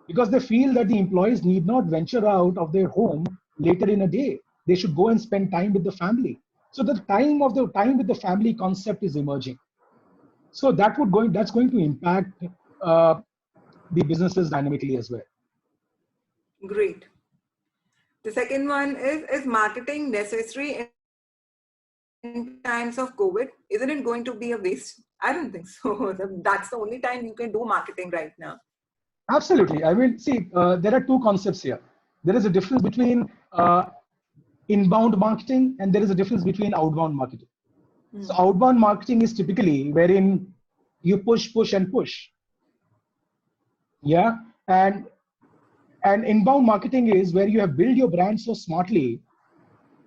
because they feel that the employees need not venture out of their home later in a day. They should go and spend time with the family. So the time with the family concept is emerging. So that's going to impact the businesses dynamically as well. Great. The second one is marketing necessary in times of COVID? Isn't it going to be a waste? I don't think so. That's the only time you can do marketing right now. Absolutely. I mean, see, there are two concepts here. There is a difference between inbound marketing and there is a difference between outbound marketing. So outbound marketing is typically wherein you push, and push. Yeah. And inbound marketing is where you have built your brand so smartly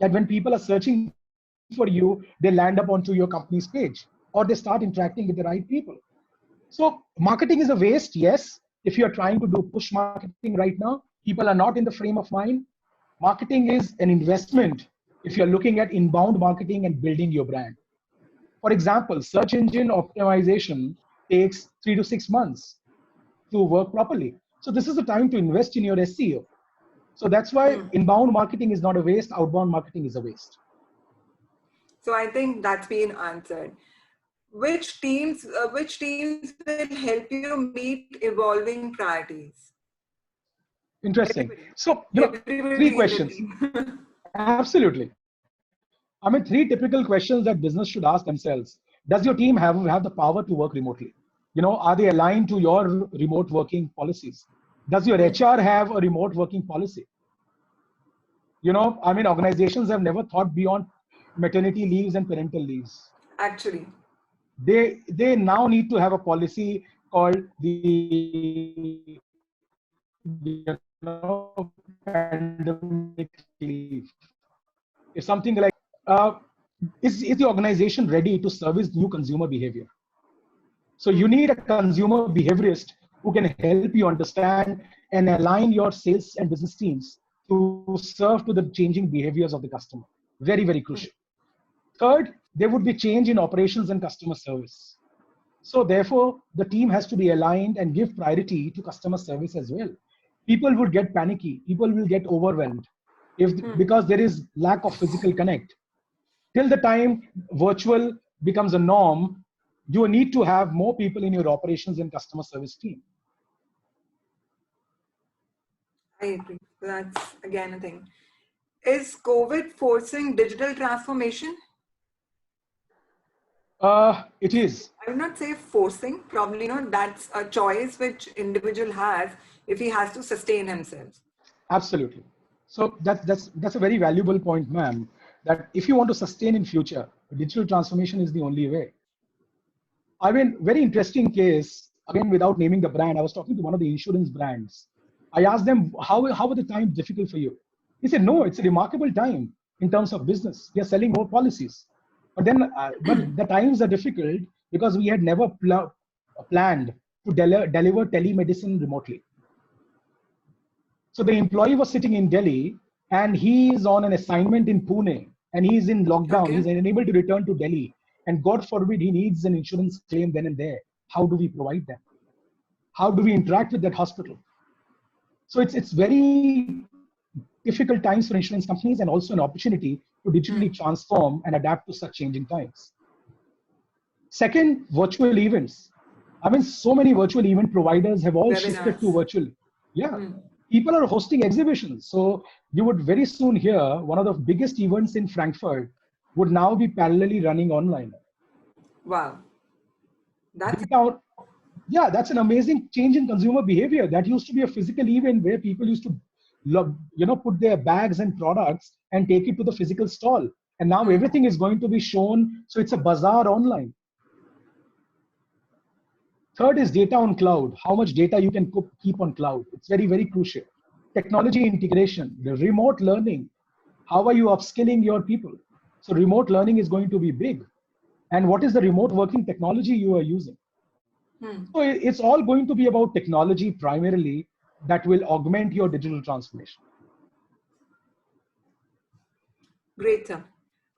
that when people are searching for you, they land up onto your company's page or they start interacting with the right people. So marketing is a waste, yes. If you're trying to do push marketing right now, people are not in the frame of mind. Marketing is an investment if you're looking at inbound marketing and building your brand. For example, search engine optimization takes 3 to 6 months to work properly. So this is the time to invest in your SEO. So that's why inbound marketing is not a waste, outbound marketing is a waste. So I think that's been answered. Which teams will help you meet evolving priorities? Interesting. Everybody. So, Everybody 3 in the questions. team. Absolutely. I mean, 3 typical questions that business should ask themselves. Does your team have the power to work remotely? Are they aligned to your remote working policies? Does your HR have a remote working policy? I mean, organizations have never thought beyond maternity leaves and parental leaves. Actually. They now need to have a policy called the pandemic leave. It's something like, is the organization ready to service new consumer behavior? So you need a consumer behaviorist who can help you understand and align your sales and business teams to serve to the changing behaviors of the customer. Very, very crucial. Third, there would be change in operations and customer service. So therefore, the team has to be aligned and give priority to customer service as well. People would get panicky. People will get overwhelmed because there is lack of physical connect. Till the time virtual becomes a norm, you need to have more people in your operations and customer service team. I agree. That's again a thing. Is COVID forcing digital transformation? It is. I would not say forcing, probably, that's a choice which individual has if he has to sustain himself. Absolutely. So that's a very valuable point, ma'am. That if you want to sustain in future, digital transformation is the only way. I mean, very interesting case. Again, without naming the brand, I was talking to one of the insurance brands. I asked them how were the times difficult for you. He said, no, it's a remarkable time in terms of business. We are selling more policies, but but the times are difficult because we had never planned to deliver telemedicine remotely. So the employee was sitting in Delhi and he is on an assignment in Pune and he's in lockdown. He's Okay. unable to return to Delhi. And God forbid he needs an insurance claim then and there. How do we provide that? How do we interact with that hospital? So it's very difficult times for insurance companies and also an opportunity to digitally transform and adapt to such changing times. Second, virtual events. I mean, so many virtual event providers have all shifted to Webinars. virtual. Yeah, people are hosting exhibitions. So you would very soon hear one of the biggest events in Frankfurt would now be parallelly running online. Wow. That's Data, yeah, that's an amazing change in consumer behavior. That used to be a physical event where people used to, put their bags and products and take it to the physical stall. And now everything is going to be shown. So it's a bazaar online. Third is data on cloud. How much data you can keep on cloud. It's very, very crucial. Technology integration, the remote learning. How are you upskilling your people? So remote learning is going to be big. And what is the remote working technology you are using? So it's all going to be about technology primarily that will augment your digital transformation. great, sir.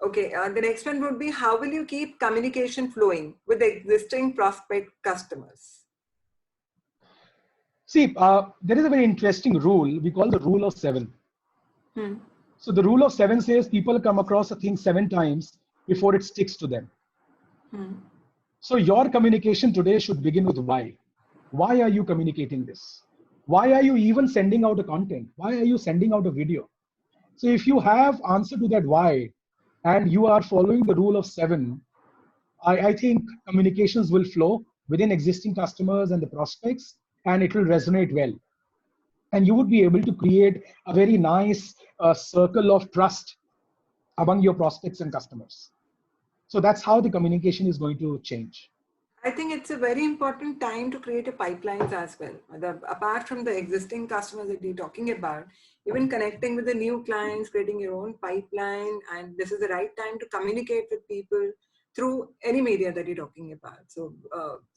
Okay, the next one would be, how will you keep communication flowing with the existing prospect customers? See, there is a very interesting rule we call the rule of seven. So the rule of seven says people come across a thing 7 times before it sticks to them. So your communication today should begin with why. Why are you communicating this? Why are you even sending out a content? Why are you sending out a video? So if you have answer to that why, and you are following the rule of seven, I think communications will flow within existing customers and the prospects, and it will resonate well. And you would be able to create a very nice circle of trust among your prospects and customers. So that's how the communication is going to change. I think it's a very important time to create a pipelines as well. Apart from the existing customers that you're talking about, even connecting with the new clients, creating your own pipeline, and this is the right time to communicate with people through any media that you're talking about. So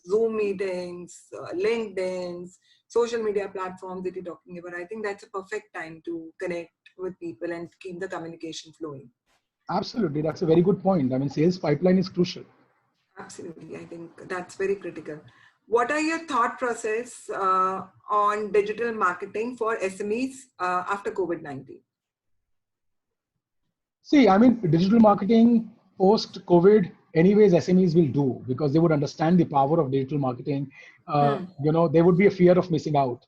Zoom meetings, LinkedIn, social media platforms that you're talking about. I think that's a perfect time to connect with people and keep the communication flowing. Absolutely, that's a very good point. I mean, sales pipeline is crucial. Absolutely. I think that's very critical. What are your thought process on digital marketing for SMEs after COVID-19? See, I mean, digital marketing post COVID, anyways, SMEs will do because they would understand the power of digital marketing. There would be a fear of missing out,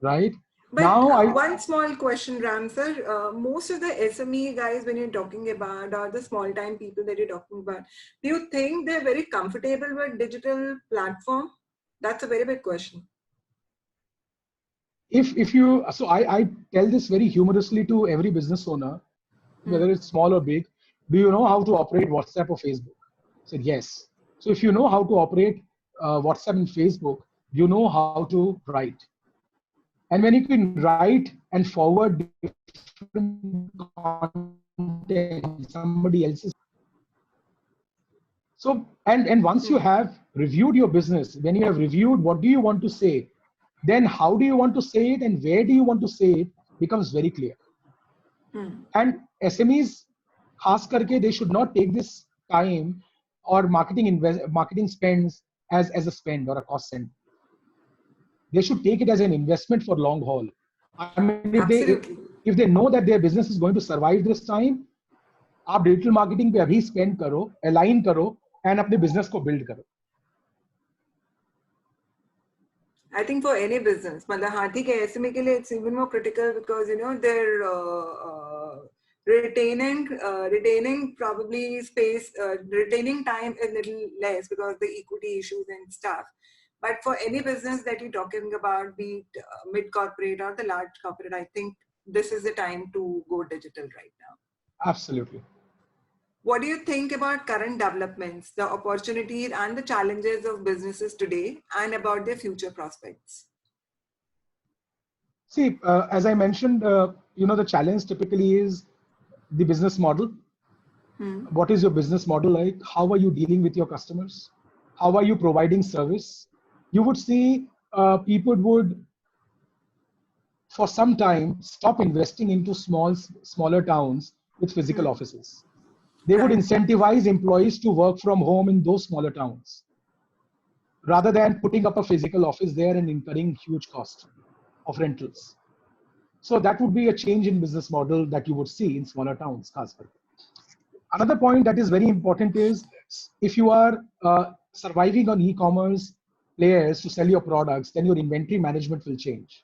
right? But one small question, Ram sir, most of the SME guys, when you're talking about, or the small time people that you're talking about, do you think they're very comfortable with digital platform? That's a very big question. I tell this very humorously to every business owner, whether it's small or big. Do you know how to operate WhatsApp or Facebook? I said yes. So if you know how to operate WhatsApp and Facebook, you know how to write. And when you can write and forward different content, somebody else's. So, and once you have reviewed your business, when you have reviewed what do you want to say, then how do you want to say it and where do you want to say it becomes very clear. And SMEs, khas karke, they should not take this time or marketing spends as a spend or a cost center. They should take it as an investment for long haul. I mean, if they know that their business is going to survive this time, आप digital marketing पे अभी spend करो, align करो, and अपने business को build करो. I think for any business, मतलब हाँ ठीक है SME के लिए it's even more critical because their retaining probably space, retaining time a little less because the equity issues and stuff. But for any business that you're talking about, be it mid corporate or the large corporate, I think this is the time to go digital right now. Absolutely. What do you think about current developments, the opportunities and the challenges of businesses today, and about their future prospects? See, as I mentioned, the challenge typically is the business model. What is your business model like? How are you dealing with your customers? How are you providing service? You would see people would, for some time, stop investing into smaller towns with physical offices. They would Right. incentivize employees to work from home in those smaller towns rather than putting up a physical office there and incurring huge cost of rentals. So that would be a change in business model that you would see in smaller towns, Kasper. Another point that is very important is if you are surviving on e-commerce players to sell your products, then your inventory management will change.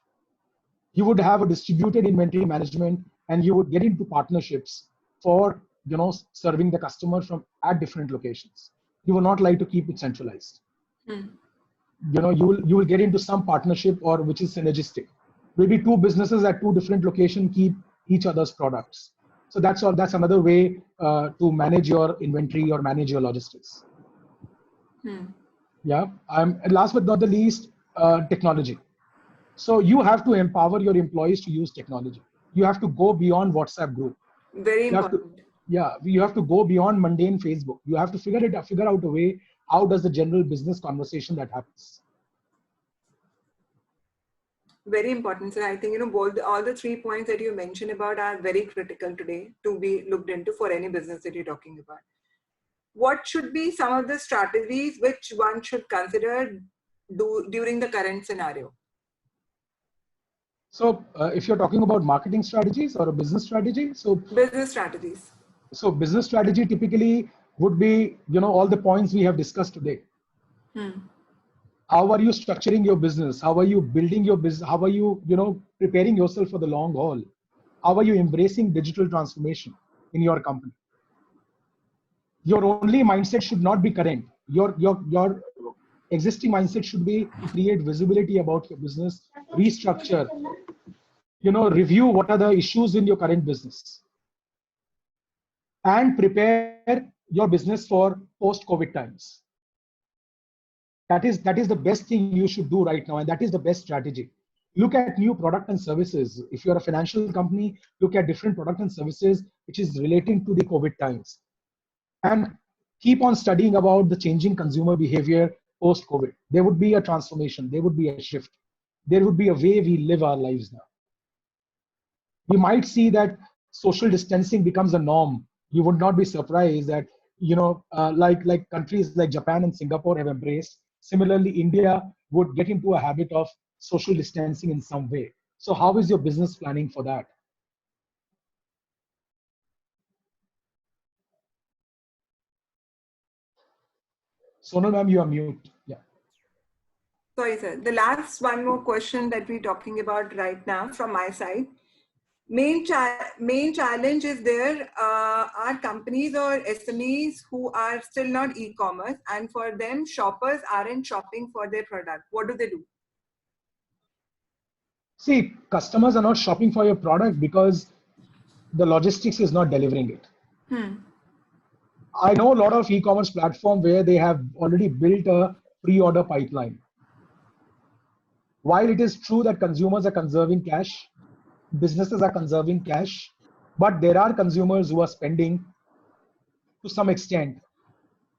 You would have a distributed inventory management and you would get into partnerships for serving the customer from at different locations. You will not like to keep it centralized. You will get into some partnership or which is synergistic. Maybe two businesses at two different locations keep each other's products. So that's another way to manage your inventory or manage your logistics. Yeah. And last but not the least, technology. So you have to empower your employees to use technology. You have to go beyond WhatsApp group. Very important. You have to go beyond mundane Facebook. You have to figure out a way. How does the general business conversation that happens? Very important. So I think, all the 3 points that you mentioned about are very critical today to be looked into for any business that you're talking about. What should be some of the strategies which one should consider during the current scenario? So if you're talking about marketing strategies or a business strategy, so business strategies. So business strategy typically would be, all the points we have discussed today. How are you structuring your business? How are you building your business? How are you, preparing yourself for the long haul? How are you embracing digital transformation in your company? Your only mindset should not be current. Your existing mindset should be to create visibility about your business, restructure, review what are the issues in your current business, and prepare your business for post-COVID times. That is the best thing you should do right now, and that is the best strategy. Look at new product and services. If you're a financial company, look at different product and services which is relating to the COVID times. And keep on studying about the changing consumer behavior post-COVID. There would be a transformation. There would be a shift. There would be a way we live our lives now. We might see that social distancing becomes a norm. You would not be surprised that, like countries like Japan and Singapore have embraced. Similarly, India would get into a habit of social distancing in some way. So how is your business planning for that? Sonal ma'am, you are mute. Yeah. Sorry, sir. The last one more question that we're talking about right now from my side. Main challenge is there are companies or SMEs who are still not e-commerce, and for them, shoppers aren't shopping for their product. What do they do? See, customers are not shopping for your product because the logistics is not delivering it. I know a lot of e-commerce platform where they have already built a pre-order pipeline. While it is true that consumers are conserving cash, businesses are conserving cash, but there are consumers who are spending to some extent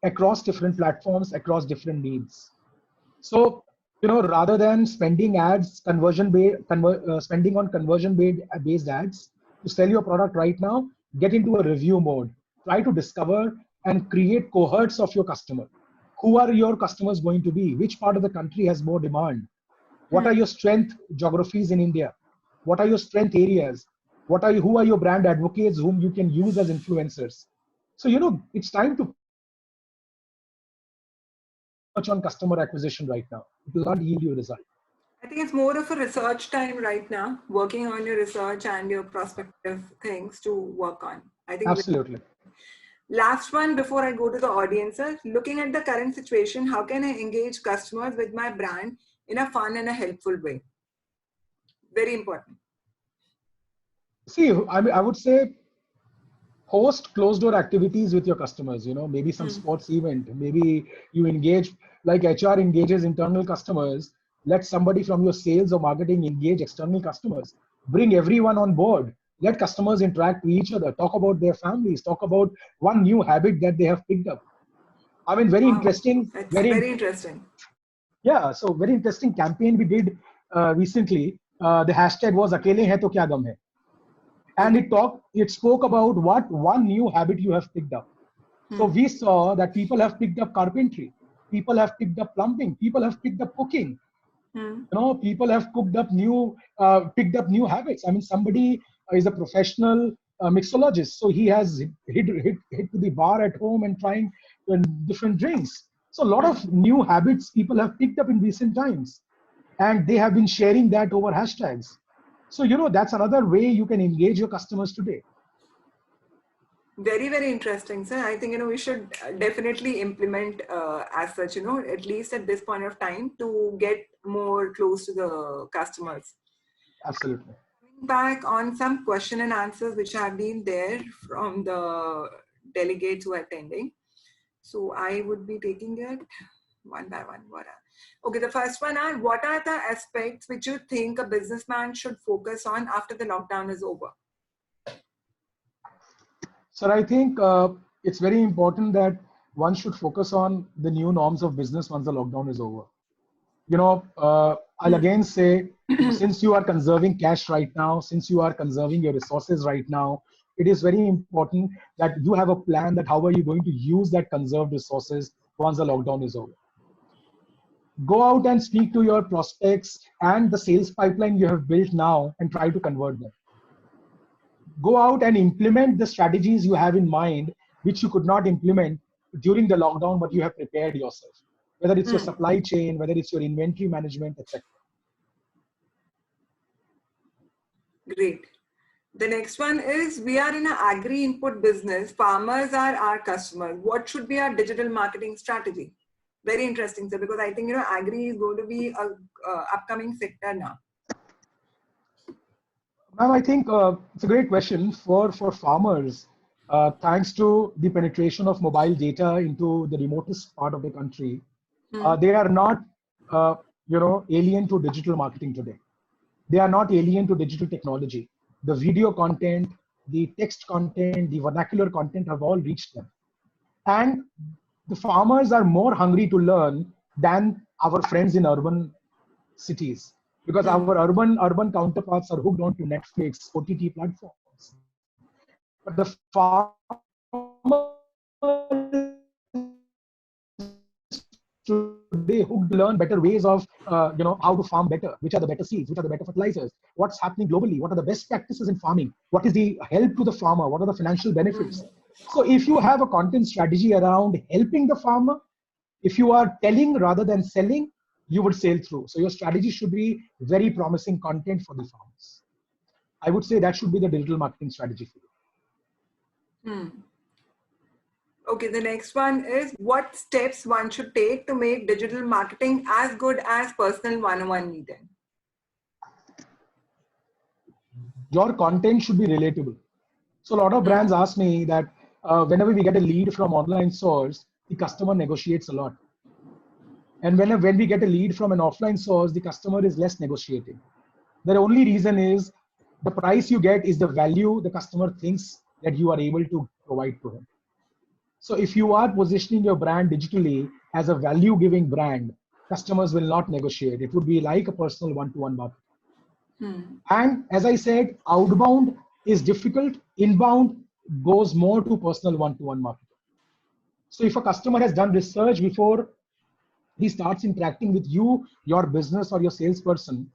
across different platforms, across different needs. So, rather than spending ads, spending on conversion-based ads to sell your product right now, get into a review mode. Try to discover and create cohorts of your customer. Who are your customers going to be? Which part of the country has more demand? What are your strength geographies in India? What are your strength areas? Who are your brand advocates whom you can use as influencers? So, it's time to much on customer acquisition right now. It will not yield you a result. I think it's more of a research time right now, working on your research and your prospective things to work on. I think Absolutely. last one before I go to the audiences, looking at the current situation, how can I engage customers with my brand in a fun and a helpful way? Very important. See, I mean, I would say host closed door activities with your customers, maybe some sports event, maybe you engage like HR engages internal customers, let somebody from your sales or marketing engage external customers, bring everyone on board, let customers interact with each other, talk about their families, talk about one new habit that they have picked up. I mean, very Wow, interesting, that's very interesting. yeah, so very interesting campaign we did recently. The hashtag was Akele Hai To Kya Gum Hai, and Okay. it spoke about what one new habit you have picked up. So we saw that people have picked up carpentry, people have picked up plumbing, people have picked up cooking, people have picked up new habits. I mean, somebody is a professional mixologist, so he has hit to the bar at home and trying different drinks. So a lot of new habits people have picked up in recent times, and they have been sharing that over hashtags. So that's another way you can engage your customers today. Very, very interesting, sir. I think, we should definitely implement as such, at least at this point of time to get more close to the customers. Absolutely. Back on some question and answers which have been there from the delegates who are attending. So I would be taking it one by one. Okay, the first one are, what are the aspects which you think a businessman should focus on after the lockdown is over? Sir, I think it's very important that one should focus on the new norms of business once the lockdown is over. I'll again say, since you are conserving cash right now, since you are conserving your resources right now, it is very important that you have a plan that how are you going to use that conserved resources once the lockdown is over. Go out and speak to your prospects and the sales pipeline you have built now and try to convert them. Go out and implement the strategies you have in mind, which you could not implement during the lockdown, but you have prepared yourself, whether it's your supply chain, whether it's your inventory management, etc. Great. The next one is, we are in an agri-input business. Farmers are our customers. What should be our digital marketing strategy? Very interesting, sir, because I think, agri is going to be a upcoming sector now. Ma'am, I think it's a great question for farmers. Thanks to the penetration of mobile data into the remotest part of the country, they are not, alien to digital marketing today. They are not alien to digital technology. The video content, the text content, the vernacular content have all reached them. And the farmers are more hungry to learn than our friends in urban cities, because our urban counterparts are hooked onto Netflix, OTT platforms. But the farmer today hooked to learn better ways of how to farm better, which are the better seeds, which are the better fertilizers, what's happening globally, what are the best practices in farming, what is the help to the farmer, what are the financial benefits. So if you have a content strategy around helping the farmer, if you are telling rather than selling, you would sail through. So your strategy should be very promising content for the farmers. I would say that should be the digital marketing strategy for you. Okay, the next one is, what steps one should take to make digital marketing as good as personal one-on-one meeting? Your content should be relatable. So a lot of brands ask me that whenever we get a lead from online source, the customer negotiates a lot. And when we get a lead from an offline source, the customer is less negotiating. The only reason is the price you get is the value the customer thinks that you are able to provide to him. So if you are positioning your brand digitally as a value-giving brand, customers will not negotiate. It would be like a personal one-to-one marketing. And as I said, outbound is difficult. Inbound goes more to personal one-to-one marketing. So if a customer has done research before he starts interacting with you, your business or your salesperson,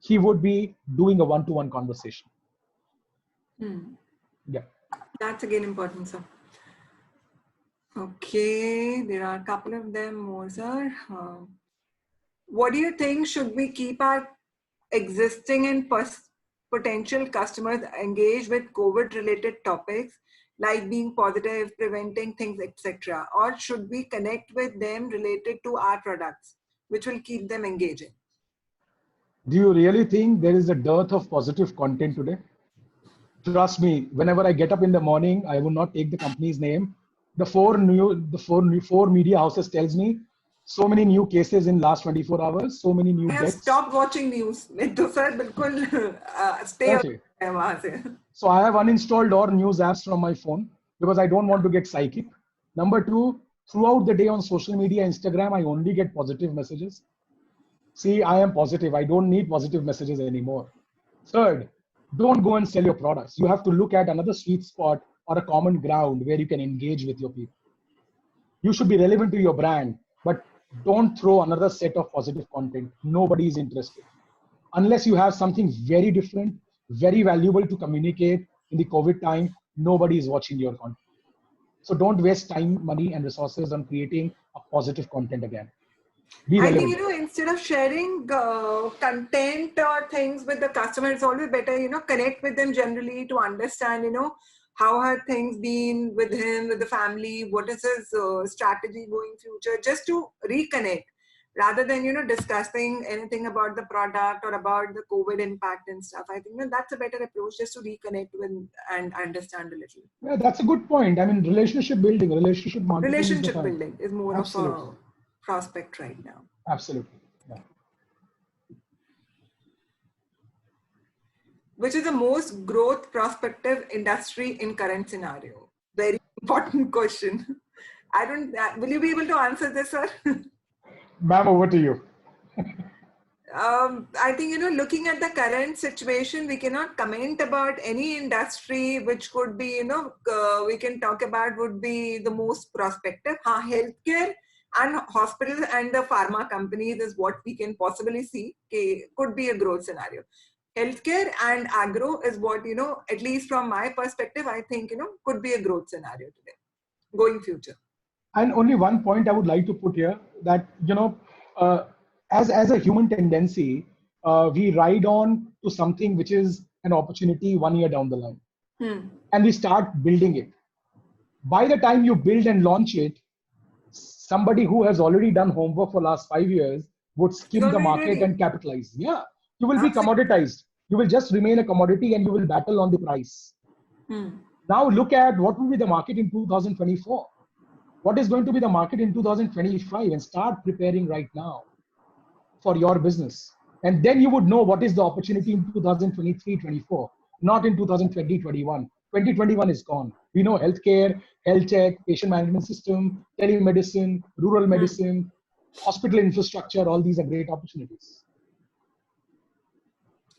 he would be doing a one-to-one conversation. Yeah. That's again important, sir. Okay, there are a couple of them more, sir. what do you think, should we keep our existing and potential customers engaged with COVID related topics like being positive, preventing things, etc.? Or should we connect with them related to our products, which will keep them engaging? Do you really think there is a dearth of positive content today? Trust me, whenever I get up in the morning, I will not take the company's name. The four media houses tells me so many new cases in last 24 hours, so many new I have deaths. stopped watching news. मैं तो sir बिल्कुल stay Okay. away वहाँ से. So I have uninstalled all news apps from my phone because I don't want to get psychic. Number two, throughout the day on social media, Instagram, I only get positive messages. See, I am positive. I don't need positive messages anymore. Third, don't go and sell your products. You have to look at another sweet spot or a common ground where you can engage with your people. You should be relevant to your brand, but don't throw another set of positive content. Nobody is interested. Unless you have something very different, very valuable to communicate in the COVID time, nobody is watching your content. So don't waste time, money, and resources on creating a positive content again. Be I think, relevant. instead of sharing content or things with the customer, it's always better, connect with them generally to understand, how have things been with him, with the family, what is his strategy going future, just to reconnect rather than, discussing anything about the product or about the COVID impact and stuff. I think that's a better approach, just to reconnect with and understand a little. Yeah, that's a good point. I mean, relationship building, relationship marketing is the Relationship time. building is more Absolutely. of a prospect right now. Absolutely. Yeah. Which is the most growth prospective industry in current scenario? Very important question. I don't, will you be able to answer this, sir? Ma'am, over to you. I think, looking at the current situation, we cannot comment about any industry which could be, we can talk about would be the most prospective. Healthcare and hospitals and the pharma companies is what we can possibly see could be a growth scenario. Healthcare and agro is what, at least from my perspective, I think, could be a growth scenario today, going future. And only one point I would like to put here that, as a human tendency, we ride on to something which is an opportunity 1 year down the line. And we start building it. By the time you build and launch it, somebody who has already done homework for last 5 years would skim the market and capitalize. Yeah, you will be commoditized. You will just remain a commodity and you will battle on the price. Now look at what will be the market in 2024. What is going to be the market in 2025, and start preparing right now for your business. And then you would know what is the opportunity in 2023-24, not in 2020-21. 2021 is gone. We know healthcare, health tech, patient management system, telemedicine, rural medicine, hospital infrastructure, all these are great opportunities.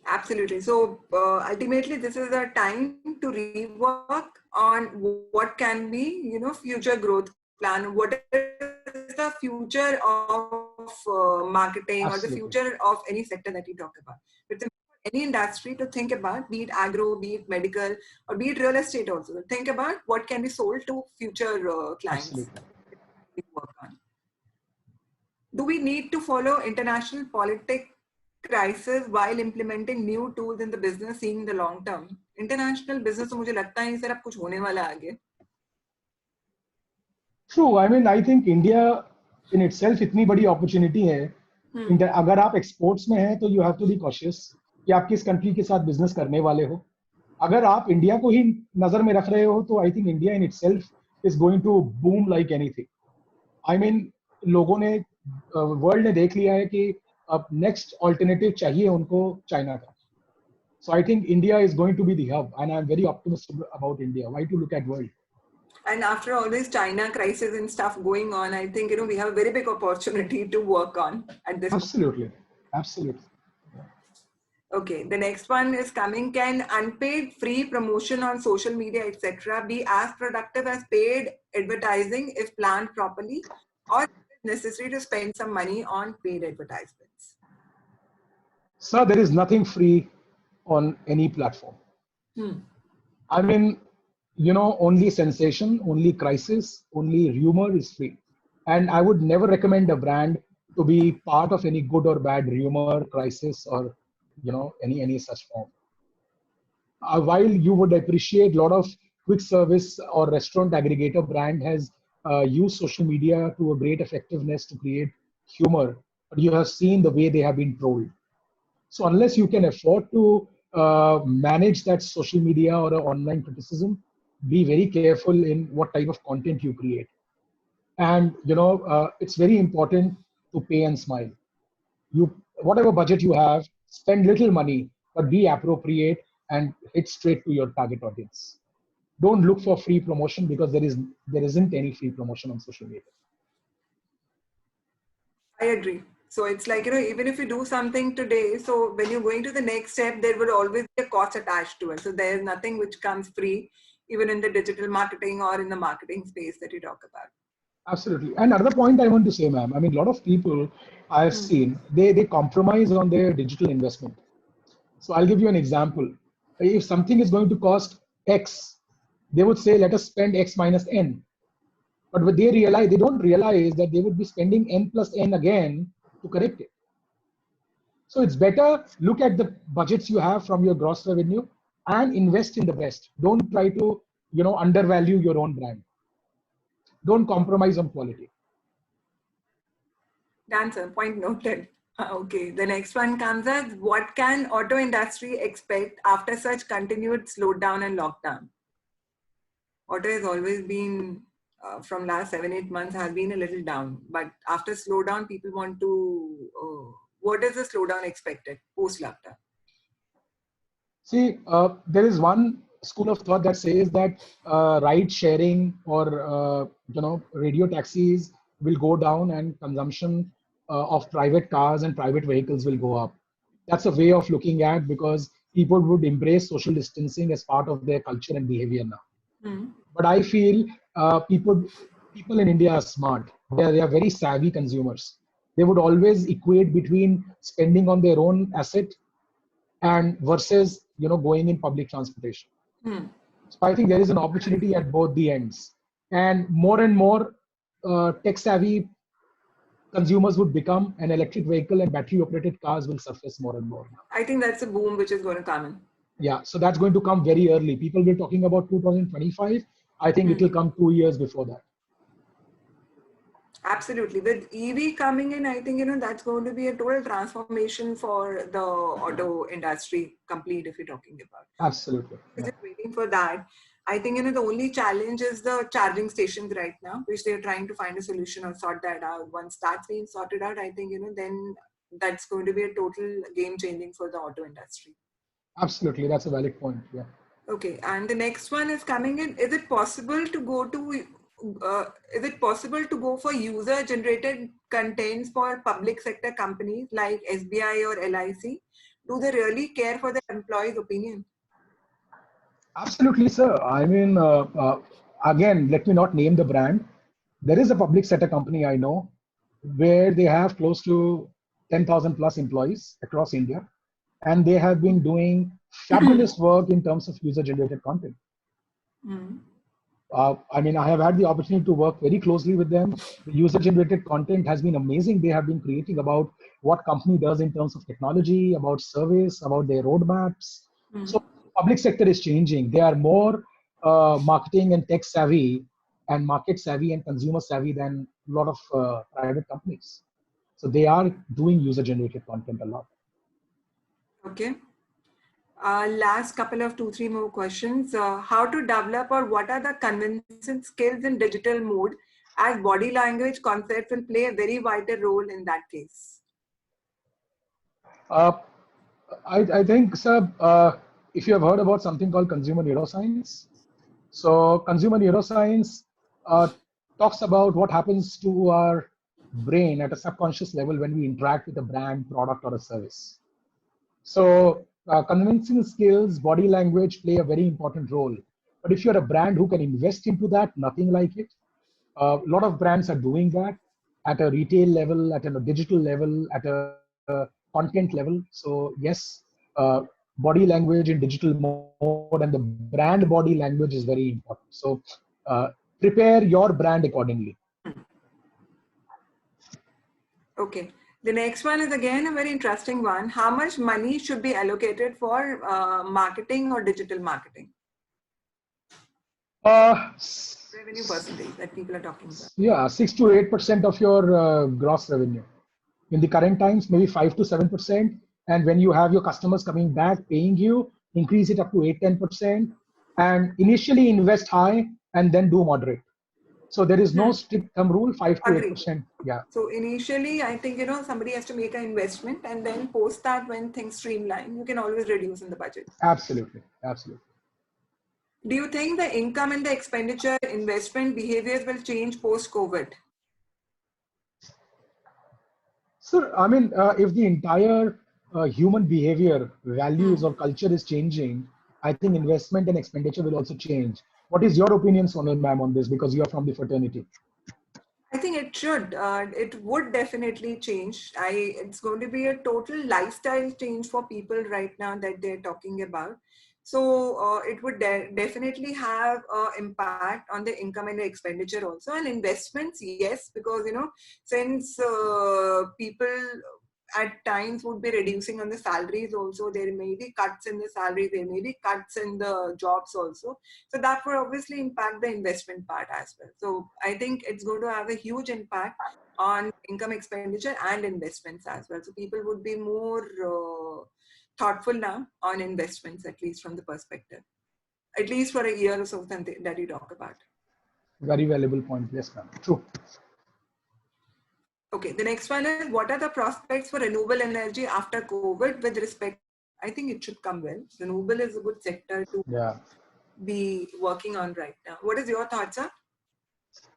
Absolutely. So ultimately, this is a time to rework on what can be, future growth plan. What is the future of marketing or the future of any sector that you talk about? It's any industry to think about, be it agro, be it medical, or be it real estate also. Think about what can be sold to future clients. Work on. Do we need to follow international politics crisis while implementing new tools in the business, seeing the long term? International business, तो मुझे लगता है sir अब कुछ होने वाला आगे. True. I mean, I think India in itself इतनी बड़ी opportunity है. अगर आप exports में हैं तो you have to be cautious कि आप किस country के साथ business करने वाले हो. अगर आप इंडिया को ही नजर में रख रहे हो तो I think India in itself is going to boom like anything. I mean, लोगों ने वर्ल्ड ने देख लिया है कि अब नेक्स्ट ऑल्टरनेटिव चाहिए उनको चाइना का. So I think India is going to be the hub, and I'm very optimistic about India. Why to look at world? And after all this China crisis and stuff going on, I think we have a very big opportunity to work on at this. Absolutely, absolutely. Okay, the next one is coming. Can unpaid free promotion on social media, etc., be as productive as paid advertising if planned properly, or is it necessary to spend some money on paid advertisements? Sir, there is nothing free on any platform. I mean, only sensation, only crisis, only rumor is free. And I would never recommend a brand to be part of any good or bad rumor, crisis, or any such form. While you would appreciate a lot of quick service or restaurant aggregator brand has used social media to a great effectiveness to create humor, but you have seen the way they have been trolled. So unless you can afford to manage that social media or online criticism, be very careful in what type of content you create. And it's very important to pay and smile. You, whatever budget you have, spend little money, but be appropriate and hit straight to your target audience. Don't look for free promotion, because there isn't any free promotion on social media. I agree. So it's like, even if you do something today, so when you're going to the next step, there will always be a cost attached to it. So there's nothing which comes free, even in the digital marketing or in the marketing space that you talk about. Absolutely. And another point I want to say, ma'am, I mean, a lot of people I've seen, they compromise on their digital investment. So I'll give you an example. If something is going to cost X, they would say, let us spend X minus N. But what they don't realize that they would be spending N plus N again to correct it. So it's better look at the budgets you have from your gross revenue and invest in the best. Don't try to, undervalue your own brand. Don't compromise on quality. Answer, point noted. Okay, the next one comes as, what can auto industry expect after such continued slowdown and lockdown? Auto has always been, from last 7-8 months, has been a little down. But after slowdown, people want to, what is the slowdown expected post-lockdown? See, there is one school of thought that says that ride sharing or radio taxis will go down and consumption of private cars and private vehicles will go up. That's a way of looking at, because people would embrace social distancing as part of their culture and behavior now. But I feel people in India are smart. They are very savvy consumers. They would always equate between spending on their own asset and versus going in public transportation. So I think there is an opportunity at both the ends, and more tech savvy consumers would become, an electric vehicle and battery operated cars will surface more and more. I think that's a boom which is going to come in. Yeah, so that's going to come very early. People will talking about 2025. I think it will come 2 years before that. Absolutely. With EV coming in, I think, that's going to be a total transformation for the auto industry complete, if you're talking about. Absolutely. We're just waiting for that. I think, the only challenge is the charging stations right now, which they're trying to find a solution or sort that out. Once that's being sorted out, I think, then that's going to be a total game changing for the auto industry. Absolutely. That's a valid point. Yeah. Okay. And the next one is coming in. Is it possible to go for user generated contents for public sector companies like SBI or LIC? Do they really care for their employees' opinion? Absolutely, sir. I mean, again, let me not name the brand. There is a public sector company I know where they have close to 10,000 plus employees across India, and they have been doing fabulous work in terms of user generated content. I mean, I have had the opportunity to work very closely with them. The user generated content has been amazing. They have been creating about what company does in terms of technology, about service, about their roadmaps. So public sector is changing. They are more marketing and tech savvy and market savvy and consumer savvy than a lot of private companies. So they are doing user generated content a lot. Okay. Last couple of 2-3 more questions. How to develop, or what are the convincing skills in digital mode, as body language concepts will play a very vital role in that case? I think, sir, if you have heard about something called consumer neuroscience. So consumer neuroscience talks about what happens to our brain at a subconscious level when we interact with a brand, product, or a service. So convincing skills, body language play a very important role. But if you're a brand who can invest into that, nothing like it. A lot of brands are doing that at a retail level, at a digital level, at a content level. So yes, body language in digital mode and the brand body language is very important. So prepare your brand accordingly. Okay. The next one is again a very interesting one. How much money should be allocated for marketing or digital marketing? Uh, Revenue percentage that people are talking about. yeah, 6 to 8% of your gross revenue. In the current times, maybe 5 to 7%. And when you have your customers coming back, paying you, increase it up to 8, 10%. And initially invest high and then do moderate. So there is no strict thumb rule, 5 to 8%. Agree. Yeah, So initially, I think, somebody has to make an investment, and then post that, when things streamline, you can always reduce in the budget. absolutely. Absolutely. Do you think the income and the expenditure investment behaviors will change post-COVID? So, I mean, if the entire human behavior, values, or culture is changing, I think investment and expenditure will also change. What is your opinion, Sonal ma'am, on this? Because you are from the fraternity. I think it should. It would definitely change. It's going to be a total lifestyle change for people right now that they're talking about. So it would definitely have an impact on the income and the expenditure also, and investments. Yes, because since people at times would be reducing on the salaries also, there may be cuts in the salary, there may be cuts in the jobs also. So that would obviously impact the investment part as well. So I think it's going to have a huge impact on income, expenditure, and investments as well. So people would be more thoughtful now on investments, at least from the perspective, at least for a year or so that you talk about. Very valuable point. Yes, ma'am. True. Okay, the next one is, what are the prospects for renewable energy after COVID with respect? I think it should come well. Renewable is a good sector to be working on right now. What is your thoughts, sir?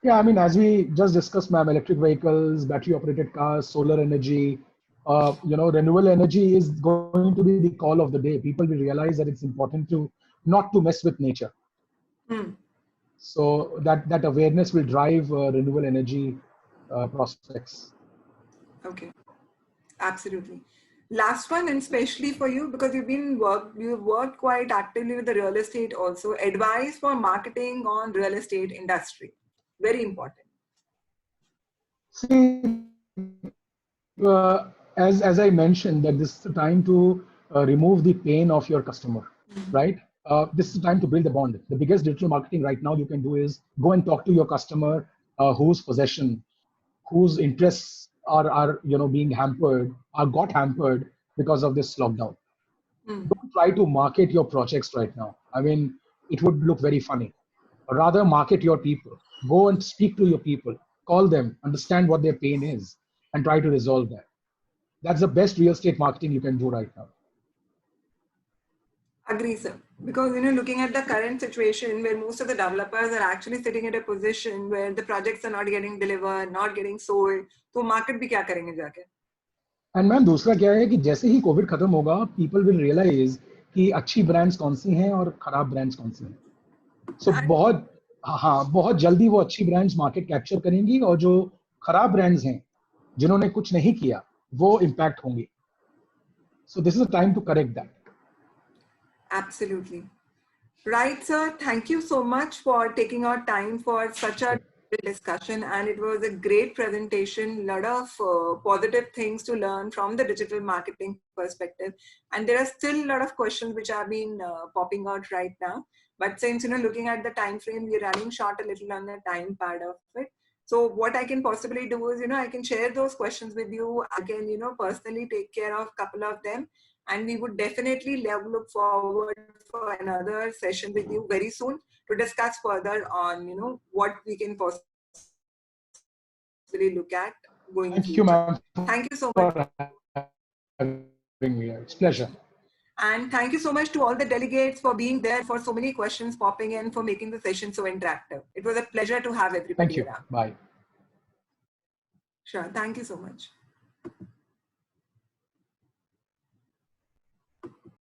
Yeah, I mean, as we just discussed, ma'am, electric vehicles, battery operated cars, solar energy, renewable energy is going to be the call of the day. People will realize that it's important to not to mess with nature. So that awareness will drive renewable energy prospects. Okay, absolutely. Last one, and especially for you, because you've worked quite actively with the real estate also. Advice for marketing on real estate industry, very important. See, as I mentioned, that this is the time to remove the pain of your customer, right? This is the time to build a bond. The biggest digital marketing right now you can do is go and talk to your customer whose possession, whose interests are being hampered, or got hampered because of this lockdown. Don't try to market your projects right now. I mean, it would look very funny. Rather, market your people. Go and speak to your people. Call them, understand what their pain is, and try to resolve that. That's the best real estate marketing you can do right now. Agree, sir. Because looking at the current situation where most of the developers are actually sitting at a position where the projects are not getting delivered, not getting sold, तो market भी क्या करेंगे जाके? And ma'am दूसरा क्या है कि जैसे ही कोविड खत्म होगा, पीपल विल रियलाइज कि अच्छी ब्रांड्स कौन सी हैं और खराब ब्रांड्स कौन सी हैं. सो बहुत जल्दी वो अच्छी ब्रांड्स मार्केट कैप्चर करेंगी और जो खराब ब्रांड्स हैं जिन्होंने कुछ नहीं किया वो इम्पैक्ट होंगी. So this is a time to correct that. Absolutely. Right, sir. Thank you so much for taking our time for such a discussion, and it was a great presentation. A lot of positive things to learn from the digital marketing perspective, and there are still a lot of questions which have been popping out right now. But since looking at the time frame, we're running short a little on the time part of it. So what I can possibly do is I can share those questions with you. I can personally take care of a couple of them. And we would definitely look forward for another session with you very soon to discuss further on, what we can possibly look at going in future. Thank you so much. It's a pleasure. And thank you so much to all the delegates for being there, for so many questions popping in, for making the session so interactive. It was a pleasure to have everybody Thank you. around. Bye. Sure. Thank you so much.